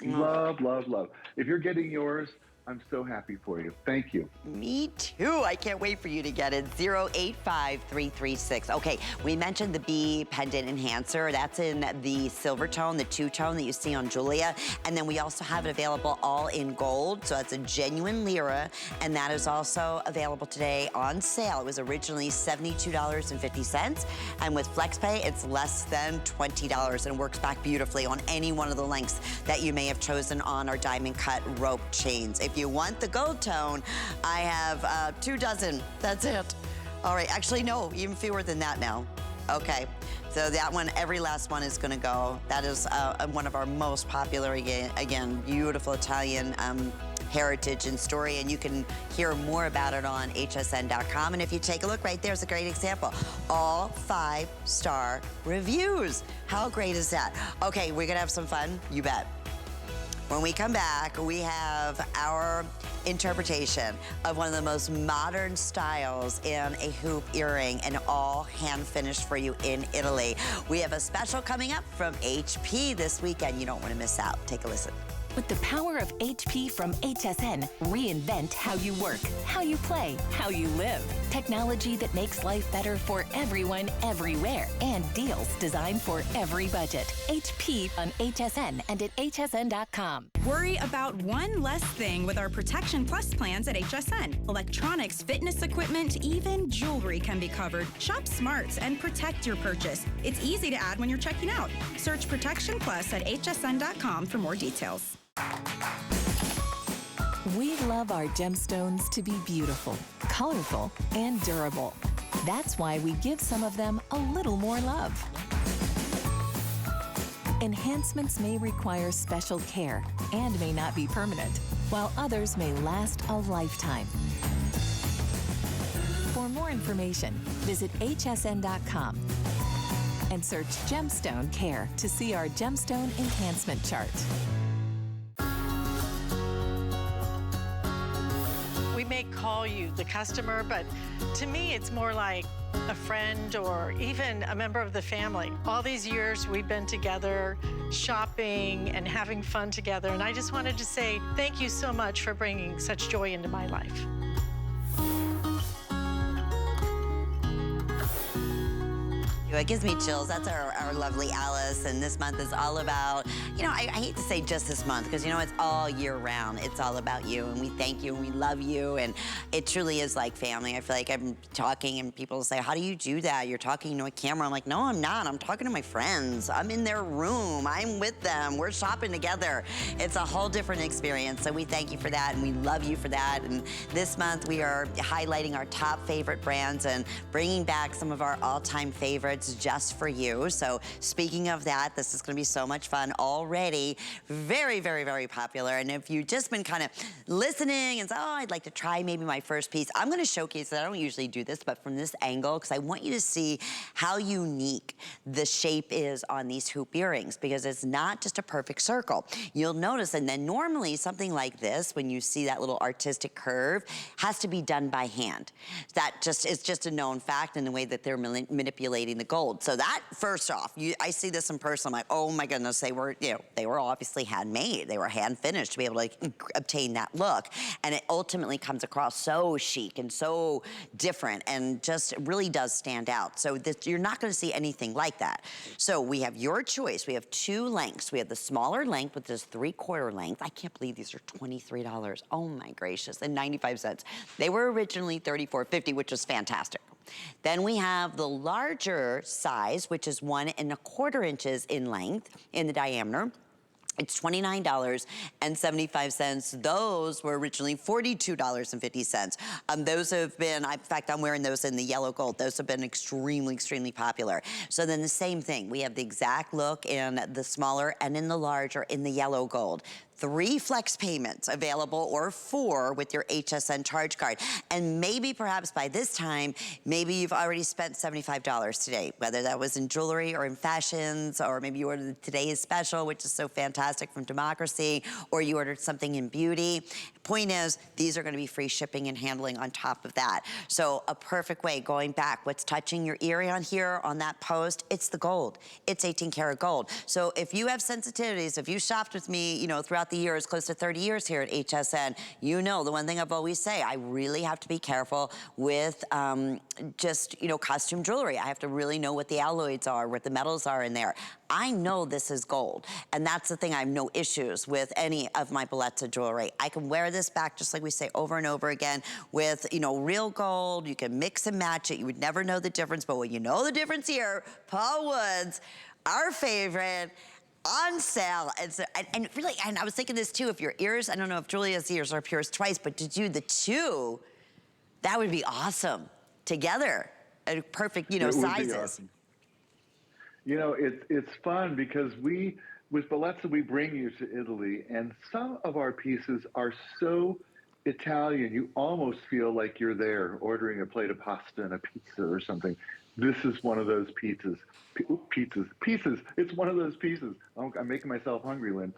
Love, love, love. If you're getting yours, I'm so happy for you. Thank you. Me too. I can't wait for you to get it. 085336. Okay, we mentioned the bee pendant enhancer. That's in the silver tone, the two-tone that you see on Julia. And then we also have it available all in gold. So that's a genuine lira. And that is also available today on sale. It was originally $72.50. And with FlexPay, it's less than $20 and works back beautifully on any one of the lengths that you may have chosen on our diamond cut rope chains. If you want the gold tone, I have 2 dozen. That's it. All right, actually, no, even fewer than that now. Okay, so that one, every last one is gonna go. That is one of our most popular, again, beautiful Italian heritage and story, and you can hear more about it on hsn.com. And if you take a look right there's a great example. All 5-star reviews. How great is that? Okay, we're gonna have some fun, you bet. When we come back, we have our interpretation of one of the most modern styles in a hoop earring, and all hand finished for you in Italy. We have a special coming up from HP this weekend. You don't want to miss out. Take a listen. With the power of HP from HSN, reinvent how you work, how you play, how you live. Technology that makes life better for everyone, everywhere. And deals designed for every budget. HP on HSN and at hsn.com. Worry about one less thing with our Protection Plus plans at HSN. Electronics, fitness equipment, even jewelry can be covered. Shop smart and protect your purchase. It's easy to add when you're checking out. Search Protection Plus at hsn.com for more details. We love our gemstones to be beautiful, colorful, and durable. That's why we give some of them a little more love. Enhancements may require special care and may not be permanent, while others may last a lifetime. For more information, visit hsn.com and search Gemstone Care to see our gemstone enhancement chart. We may call you the customer, but to me, it's more like a friend or even a member of the family. All these years we've been together, shopping and having fun together, and I just wanted to say thank you so much for bringing such joy into my life. It gives me chills. That's our lovely Alice, and this month is all about, you know, I hate to say just this month, because, you know, it's all year round. It's all about you, and we thank you, and we love you, and it truly is like family. I feel like I'm talking, and people say, how do you do that? You're talking to a camera. I'm like, no, I'm not. I'm talking to my friends. I'm in their room. I'm with them. We're shopping together. It's a whole different experience, so we thank you for that, and we love you for that. And this month, we are highlighting our top favorite brands and bringing back some of our all-time favorites just for you. So speaking of that, this is going to be so much fun already. Very, very, very popular. And if you've just been kind of listening and say, oh, I'd like to try maybe my first piece, I'm going to showcase that. I don't usually do this, but from this angle, because I want you to see how unique the shape is on these hoop earrings, because it's not just a perfect circle. You'll notice, and then normally something like this, when you see that little artistic curve, has to be done by hand. That just is just a known fact in the way that they're manipulating the gold. So that, first off, I see this in person, I'm like, oh my goodness, they were obviously handmade. They were hand finished to be able to obtain that look. And it ultimately comes across so chic and so different and just really does stand out. So you're not gonna see anything like that. So we have your choice. We have 2 lengths. We have the smaller length, which is 3/4 length. I can't believe these are $23. Oh my gracious, and 95 cents. They were originally $34.50, which was fantastic. Then we have the larger size, which is 1 1/4 inches in length, in the diameter. It's $29.75. Those were originally $42.50. Those have been, in fact, I'm wearing those in the yellow gold. Those have been extremely, extremely popular. So then the same thing. We have the exact look in the smaller and in the larger in the yellow gold. 3 flex payments available, or 4 with your HSN charge card. And maybe perhaps by this time, maybe you've already spent $75 today, whether that was in jewelry or in fashions, or maybe you ordered today's special, which is so fantastic, from Democracy, or you ordered something in beauty. Point is, these are gonna be free shipping and handling on top of that. So a perfect way, going back, what's touching your ear on here on that post, it's the gold. It's 18 karat gold. So if you have sensitivities, if you shopped with me, you know, throughout throughout the years, close to 30 years here at HSN, you know, the one thing I've always say, I really have to be careful with just, you know, costume jewelry. I have to really know what the alloys are, what the metals are in there. I know this is gold, and that's the thing. I have no issues with any of my Bellezza jewelry. I can wear this back, just like we say over and over again, with, you know, real gold. You can mix and match it. You would never know the difference, but when you know the difference here, Paul Woods, our favorite, on sale. And, so, and really, and I was thinking this too, if your ears, I don't know if Julia's ears are pierced twice, but to do the two, that would be awesome together. A perfect, you know, sizes. Awesome. You know, it's fun because with Bellezza, we bring you to Italy, and some of our pieces are so Italian, you almost feel like you're there ordering a plate of pasta and a pizza or something. This is one of those pieces. It's one of those pieces. I'm making myself hungry, Lynn.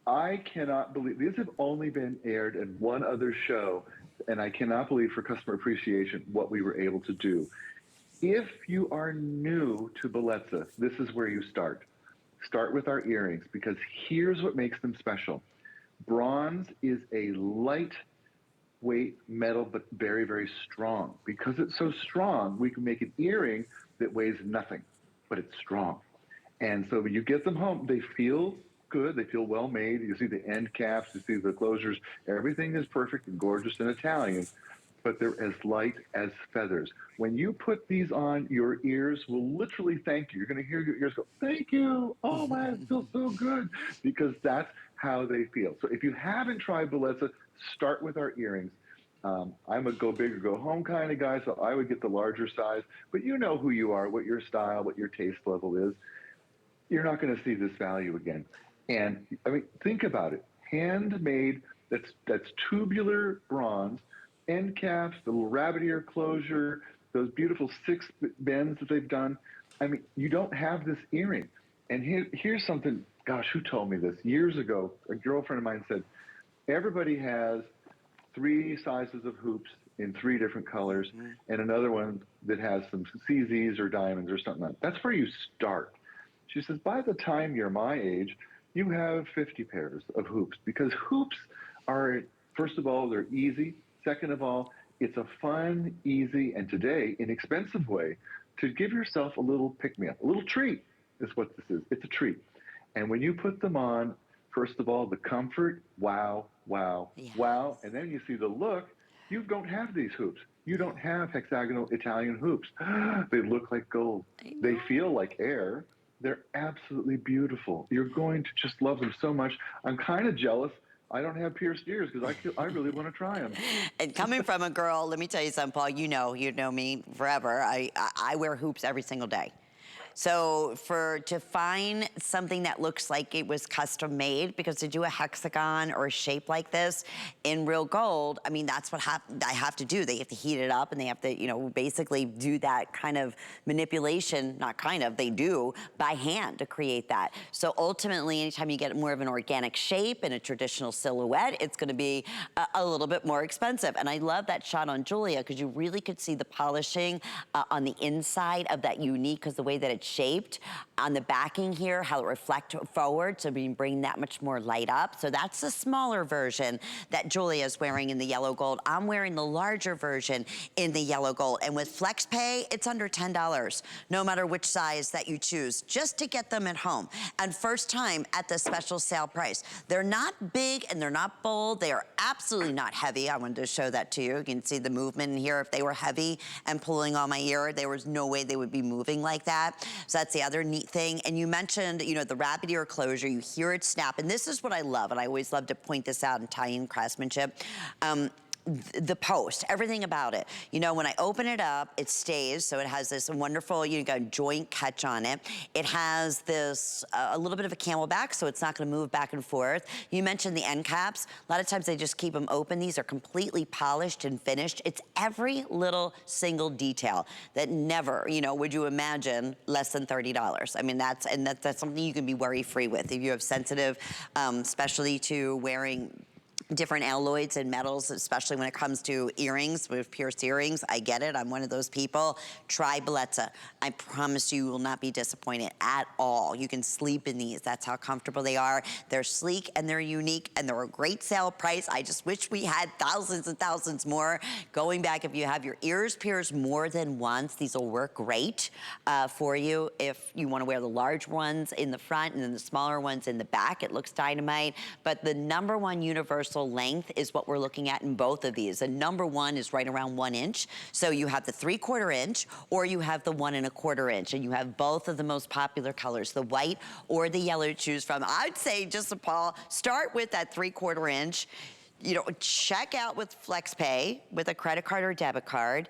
I cannot believe, these have only been aired in one other show, and I cannot believe for customer appreciation what we were able to do. If you are new to Bellezza, this is where you start. Start with our earrings, because here's what makes them special. Bronze is a lightweight metal, but very, very strong. Because it's so strong, we can make an earring that weighs nothing, but it's strong. And so when you get them home, they feel good, they feel well made. You see the end caps, you see the closures, everything is perfect and gorgeous and Italian, but they're as light as feathers. When you put these on, your ears will literally thank you. You're gonna hear your ears go, thank you, oh man, it feels so good, because that's how they feel. So if you haven't tried Bellezza, start with our earrings. I'm a go big or go home kind of guy, so I would get the larger size, but you know who you are, what your style, what your taste level is. You're not gonna see this value again. And I mean, think about it, handmade, that's tubular bronze, end caps, the little rabbit ear closure, those beautiful 6 bends that they've done. I mean, you don't have this earring. And here's something, gosh, who told me this? Years ago, a girlfriend of mine said, everybody has 3 sizes of hoops in 3 different colors, and another one that has some CZs or diamonds or something like that. That's where you start. She says, by the time you're my age, you have 50 pairs of hoops, because hoops are, first of all, they're easy. Second of all, it's a fun, easy, and today, inexpensive way to give yourself a little pick-me-up. A little treat is what this is. It's a treat. And when you put them on, first of all, the comfort, wow, wow, yes. Wow. And then you see the look. You don't have these hoops. You don't have hexagonal Italian hoops. They look like gold. They feel like air. They're absolutely beautiful. You're going to just love them so much. I'm kind of jealous I don't have pierced ears, because I really want to try them. And coming from a girl, let me tell you something, Paul, you know me forever. I wear hoops every single day. So to find something that looks like it was custom made, because to do a hexagon or a shape like this in real gold, I mean, that's what I have to do. They have to heat it up, and they have to, you know, basically do that kind of manipulation, not kind of, they do, by hand to create that. So ultimately, anytime you get more of an organic shape and a traditional silhouette, it's gonna be a little bit more expensive. And I love that shot on Julia, because you really could see the polishing on the inside of that unique, because the way that it's shaped on the backing here, how it reflects forward, so we can bring that much more light up. So that's the smaller version that Julia is wearing in the yellow gold. I'm wearing the larger version in the yellow gold. And with FlexPay, it's under $10, no matter which size that you choose, just to get them at home. And first time at the special sale price. They're not big and they're not bold. They are absolutely not heavy. I wanted to show that to you. You can see the movement in here. If they were heavy and pulling on my ear, there was no way they would be moving like that. So that's the other neat thing. And you mentioned, you know, the rabbit ear closure, you hear it snap. And this is what I love, and I always love to point this out in Italian craftsmanship. The post, everything about it. You know, when I open it up, it stays, so it has this wonderful, you got joint catch on it. It has this, a little bit of a camelback, so it's not gonna move back and forth. You mentioned the end caps. A lot of times they just keep them open. These are completely polished and finished. It's every little single detail that never, you know, would you imagine less than $30. I mean, that's something you can be worry-free with. If you have sensitive, especially to wearing different alloys and metals, especially when it comes to earrings, with pierced earrings. I get it, I'm one of those people. Try Bellezza. I promise you will not be disappointed at all. You can sleep in these, that's how comfortable they are. They're sleek and they're unique and they're a great sale price. I just wish we had thousands and thousands more. Going back, if you have your ears pierced more than once, these will work great for you. If you wanna wear the large ones in the front and then the smaller ones in the back, it looks dynamite. But the #1 universal length is what we're looking at in both of these. The #1 is right around 1 inch. So you have the 3/4 inch or you have the 1 1/4 inch, and you have both of the most popular colors, the white or the yellow to choose from. I'd say, just Paul, start with that 3/4 inch. You know, check out with FlexPay with a credit card or debit card.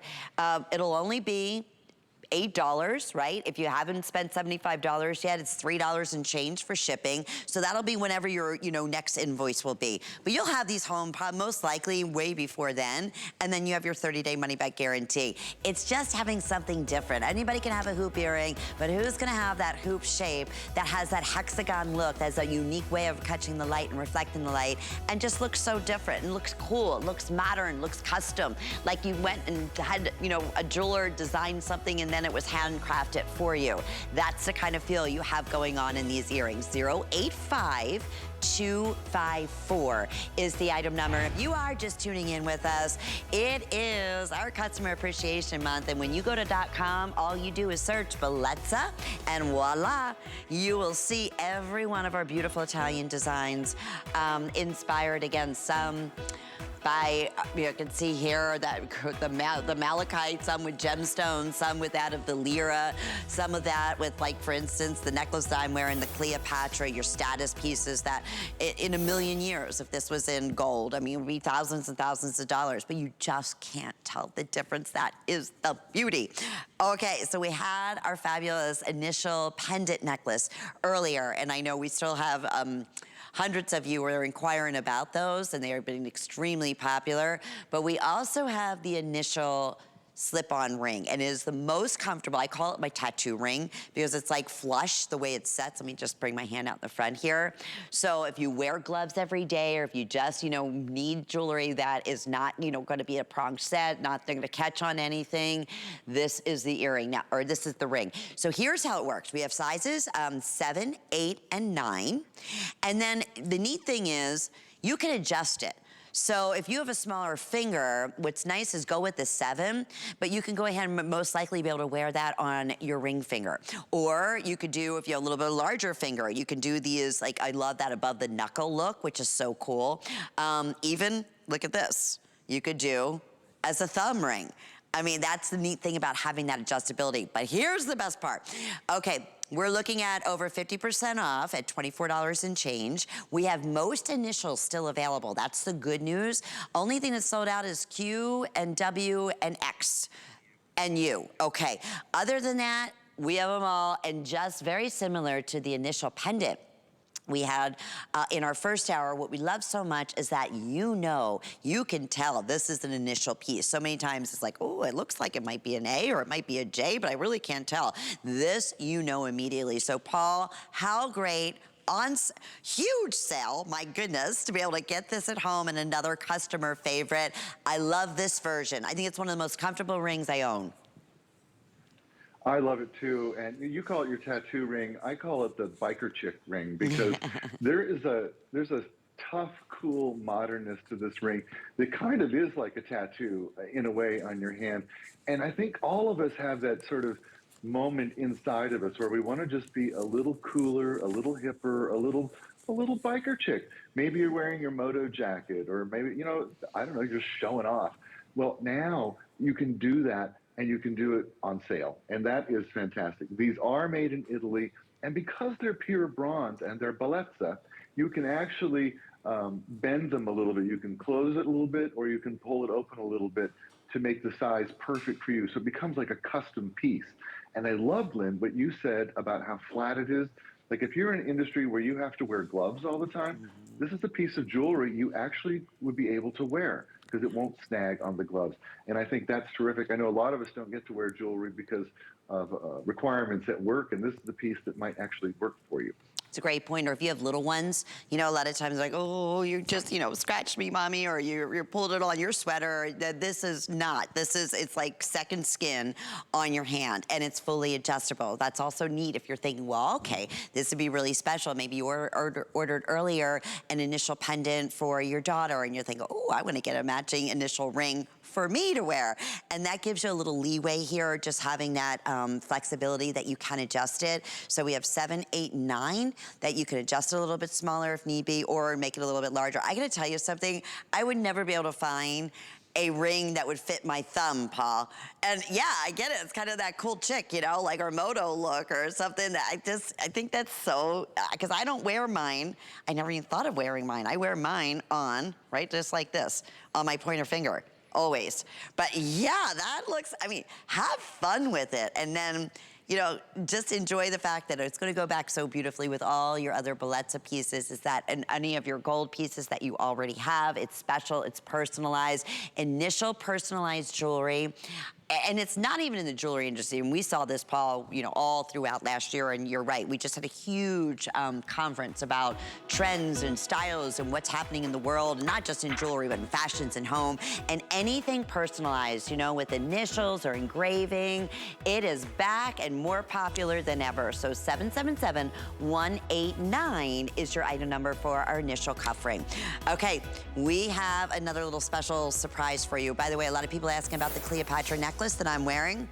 It'll only be $8, right? If you haven't spent $75 yet, it's $3 and change for shipping. So that'll be whenever your, next invoice will be. But you'll have these home most likely way before then, and then you have your 30-day money-back guarantee. It's just having something different. Anybody can have a hoop earring, but who's gonna have that hoop shape that has that hexagon look, that's a unique way of catching the light and reflecting the light, and just looks so different and looks cool, looks modern, looks custom. Like you went and had, a jeweler design something and then it was handcrafted for you. That's the kind of feel you have going on in these earrings. 085254 is the item number. If you are just tuning in with us, it is our Customer Appreciation Month, and when you go to .com, all you do is search Bellezza, and voila, you will see every one of our beautiful Italian designs, inspired again, some by, you can see here that the malachite, some with gemstones, some with that of the lira, some of that with, like, for instance, the necklace that I'm wearing, the Cleopatra, your status pieces that in a million years, if this was in gold, I mean, it would be thousands and thousands of dollars, but you just can't tell the difference. That is the beauty. Okay, so we had our fabulous initial pendant necklace earlier, and I know we still have hundreds of you are inquiring about those, and they are being extremely popular. But we also have the initial slip-on ring, and it is the most comfortable. I call it my tattoo ring because it's like flush the way it sets. Let me just bring my hand out in the front here. So if you wear gloves every day, or if you just, need jewelry that is not, going to be a pronged set, not going to catch on anything, this is the earring now, or this is the ring. So here's how it works. We have sizes 7, 8, and 9. And then the neat thing is you can adjust it. So if you have a smaller finger, what's nice is go with the 7, but you can go ahead and most likely be able to wear that on your ring finger. Or you could do, if you have a little bit larger finger, you can do these, like, I love that above the knuckle look, which is so cool. Even, look at this, you could do as a thumb ring. I mean, that's the neat thing about having that adjustability. But here's the best part. Okay. We're looking at over 50% off at $24 and change. We have most initials still available. That's the good news. Only thing that's sold out is Q and W and X and U. Okay. Other than that, we have them all, and just very similar to the initial pendant we had in our first hour. What we love so much is that you can tell this is an initial piece. So many times it's like, oh, it looks like it might be an A or it might be a J, but I really can't tell. This immediately. So Paul, how great on huge sale, my goodness, to be able to get this at home, and another customer favorite. I love this version. I think it's one of the most comfortable rings I own. I love it too, and you call it your tattoo ring. I call it the biker chick ring, because there's a tough, cool modernness to this ring that kind of is like a tattoo in a way on your hand. And I think all of us have that sort of moment inside of us where we want to just be a little cooler, a little hipper, a little biker chick. Maybe you're wearing your moto jacket, or maybe, I don't know, you're just showing off. Well, now you can do that, and you can do it on sale. And that is fantastic. These are made in Italy, and because they're pure bronze and they're Bellezza, you can actually bend them a little bit. You can close it a little bit, or you can pull it open a little bit to make the size perfect for you. So it becomes like a custom piece. And I love, Lynn, what you said about how flat it is. Like, if you're in an industry where you have to wear gloves all the time, this is a piece of jewelry you actually would be able to wear, because it won't snag on the gloves. And I think that's terrific. I know a lot of us don't get to wear jewelry because of requirements at work, and this is the piece that might actually work for you. It's a great point. Or if you have little ones, you know, a lot of times like, oh, you just, you know, scratched me, mommy, or you pulled it on your sweater. This is not. It's like second skin on your hand, and it's fully adjustable. That's also neat if you're thinking, well, okay, this would be really special. Maybe you ordered earlier an initial pendant for your daughter, and you're thinking, oh, I want to get a matching initial ring for me to wear. And that gives you a little leeway here, just having that flexibility that you can adjust it. So we have 7, 8, 9 that you can adjust it a little bit smaller if need be, or make it a little bit larger. I gotta tell you something, I would never be able to find a ring that would fit my thumb, Paul. And yeah, I get it. It's kind of that cool chick, you know, like her moto look or something. I think that's so, because I don't wear mine. I never even thought of wearing mine. I wear mine on, right, just like this, on my pointer finger, always. But yeah, that looks, I mean, have fun with it. And then, you know, just enjoy the fact that it's gonna go back so beautifully with all your other Bellezza pieces, is that and any of your gold pieces that you already have. It's special, it's personalized, initial personalized jewelry. And it's not even in the jewelry industry. And we saw this, Paul, you know, all throughout last year. And you're right, we just had a huge conference about trends and styles and what's happening in the world, not just in jewelry, but in fashions and home. And anything personalized, you know, with initials or engraving, it is back and more popular than ever. So 777-189 is your item number for our initial cuff ring. Okay, we have another little special surprise for you. By the way, a lot of people asking about the Cleopatra necklace that I'm wearing.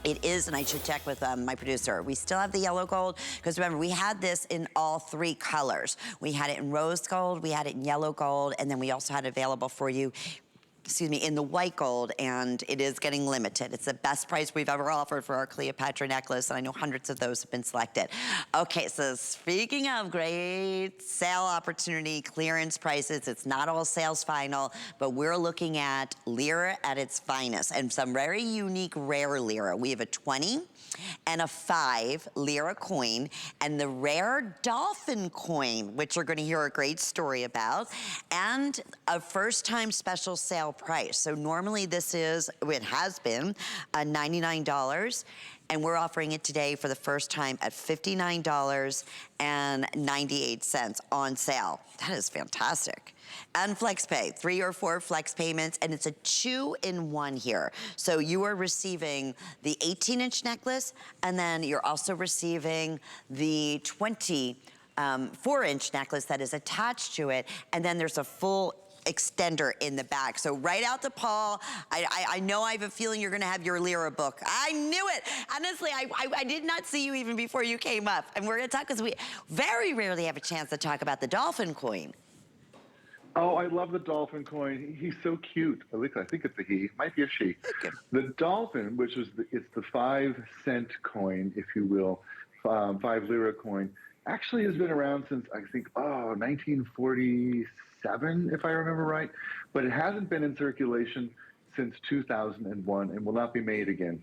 It is, and I should check with my producer. We still have the yellow gold, because remember, we had this in all 3 colors. We had it in rose gold, we had it in yellow gold, and then we also had it available for you, excuse me, in the white gold, and it is getting limited. It's the best price we've ever offered for our Cleopatra necklace, and I know hundreds of those have been selected. Okay, so speaking of great sale opportunity, clearance prices, it's not all sales final, but we're looking at lira at its finest, and some very unique, rare lira. We have a 20 and a 5 lira coin, and the rare Dolphin coin, which you're gonna hear a great story about, and a first-time special sale price. So normally this is, it has been, $99, and we're offering it today for the first time at $59.98 on sale. That is fantastic. And FlexPay, 3 or 4 flex payments, and it's a 2-in-1 here. So you are receiving the 18-inch necklace, and then you're also receiving the 24-inch necklace that is attached to it, and then there's a full extender in the back. So right out to Paul, I know I have a feeling you're gonna have your lira book. I knew it. Honestly, I did not see you even before you came up. And we're gonna talk, because we very rarely have a chance to talk about the Dolphin coin. Oh, I love the Dolphin coin. He's so cute. At least I think it's a he. Might be a she. Okay. The Dolphin, which is it's the 5-cent coin, if you will, 5 lira coin, actually has been around since, I think, 1947, if I remember right. But it hasn't been in circulation since 2001 and will not be made again.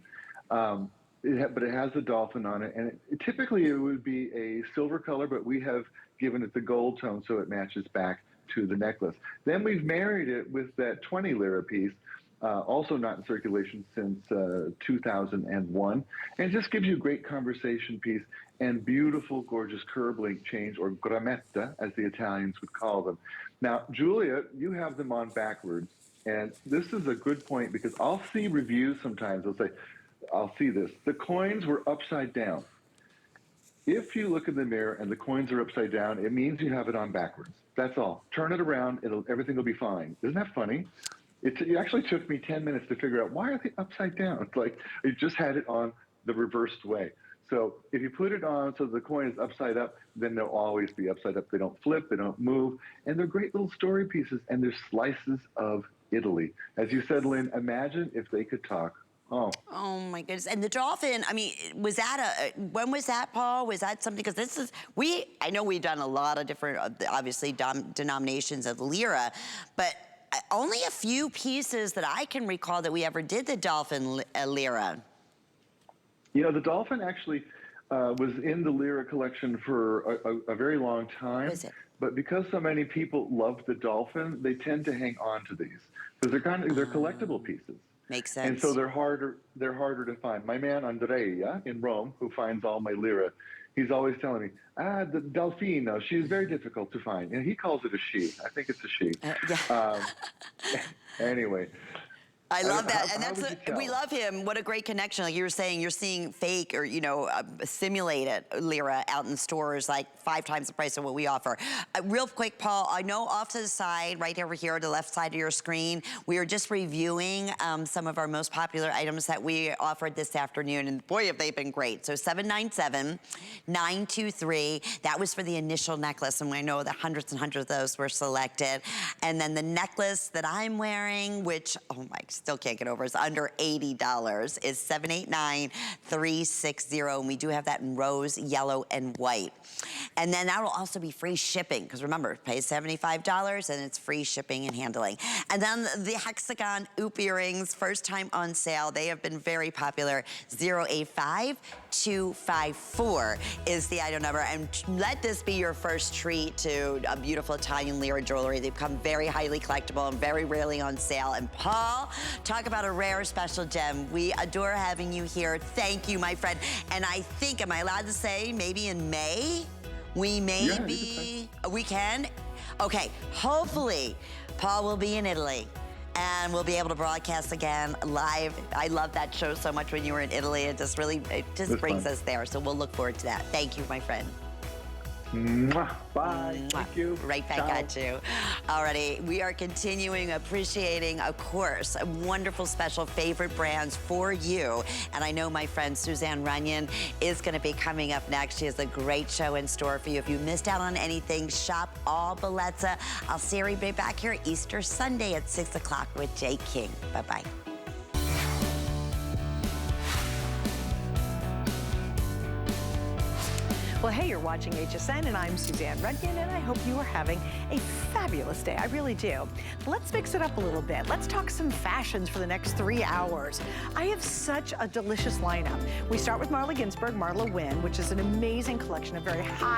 But it has the Dolphin on it. And typically it would be a silver color, but we have given it the gold tone so it matches back to the necklace. Then we've married it with that 20 lira piece, also not in circulation since 2001, and just gives you a great conversation piece and beautiful, gorgeous curb link chains, or grametta, as the Italians would call them. Now, Julia, you have them on backwards, and this is a good point, because I'll see reviews sometimes. They'll say, I'll see this. The coins were upside down. If you look in the mirror and the coins are upside down, it means you have it on backwards. That's all. Turn it around, everything will be fine. Isn't that funny? It actually took me 10 minutes to figure out, why are they upside down? It's like, it just had it on the reversed way. So if you put it on so the coin is upside up, then they'll always be upside up. They don't flip, they don't move, and they're great little story pieces, and they're slices of Italy. As you said, Lynn, imagine if they could talk. Oh. Oh my goodness. And the Dolphin, I mean, was that when was that, Paul? Was that something, because this is, I know we've done a lot of different, obviously, denominations of lira, but only a few pieces that I can recall that we ever did the Dolphin lira. You know, the Dolphin actually was in the lira collection for a very long time. Was it? But because so many people love the Dolphin, they tend to hang on to these, because they're collectible pieces. Makes sense. And so they're harder to find. My man Andrea in Rome, who finds all my lira, he's always telling me, the Dolphin, no, she's very difficult to find. And he calls it a she. I think it's a she. Yeah. Anyway. I love that, and how would you tell? we love him. What a great connection! Like you were saying, you're seeing fake or simulated lira out in stores like 5 times the price of what we offer. Real quick, Paul, I know off to the side, right over here, the left side of your screen, we are just reviewing some of our most popular items that we offered this afternoon, and boy, have they been great. So 797-923. That was for the initial necklace, and I know that hundreds and hundreds of those were selected. And then the necklace that I'm wearing, which oh my. Still can't get over, is under $80, is 789-360, and we do have that in rose, yellow, and white. And then that will also be free shipping, because remember, pay $75 and it's free shipping and handling. And then the Hexagon Oop earrings, first time on sale. They have been very popular. 085254 is the item number, and let this be your first treat to a beautiful Italian lira jewelry. They become very highly collectible and very rarely on sale. And Paul, talk about a rare special gem. We adore having you here. Thank you, my friend. And I think, am I allowed to say, maybe in May, we may be, we can? Okay, hopefully, Paul will be in Italy and we'll be able to broadcast again live. I love that show so much when you were in Italy. It just really, brings us there. So we'll look forward to that. Thank you, my friend. Mwah. Bye. Thank you. Right back at you. Alrighty, we are continuing appreciating, of course, wonderful special favorite brands for you. And I know my friend Suzanne Runyon is going to be coming up next. She has a great show in store for you. If you missed out on anything, shop all Bellezza. I'll see everybody back here Easter Sunday at 6 o'clock with Jay King. Bye-bye. Well, hey, you're watching HSN, and I'm Suzanne Runyon, and I hope you are having a fabulous day. I really do. Let's mix it up a little bit. Let's talk some fashions for the next 3 hours. I have such a delicious lineup. We start with Marla Ginsburg, Marla Wynn, which is an amazing collection of very high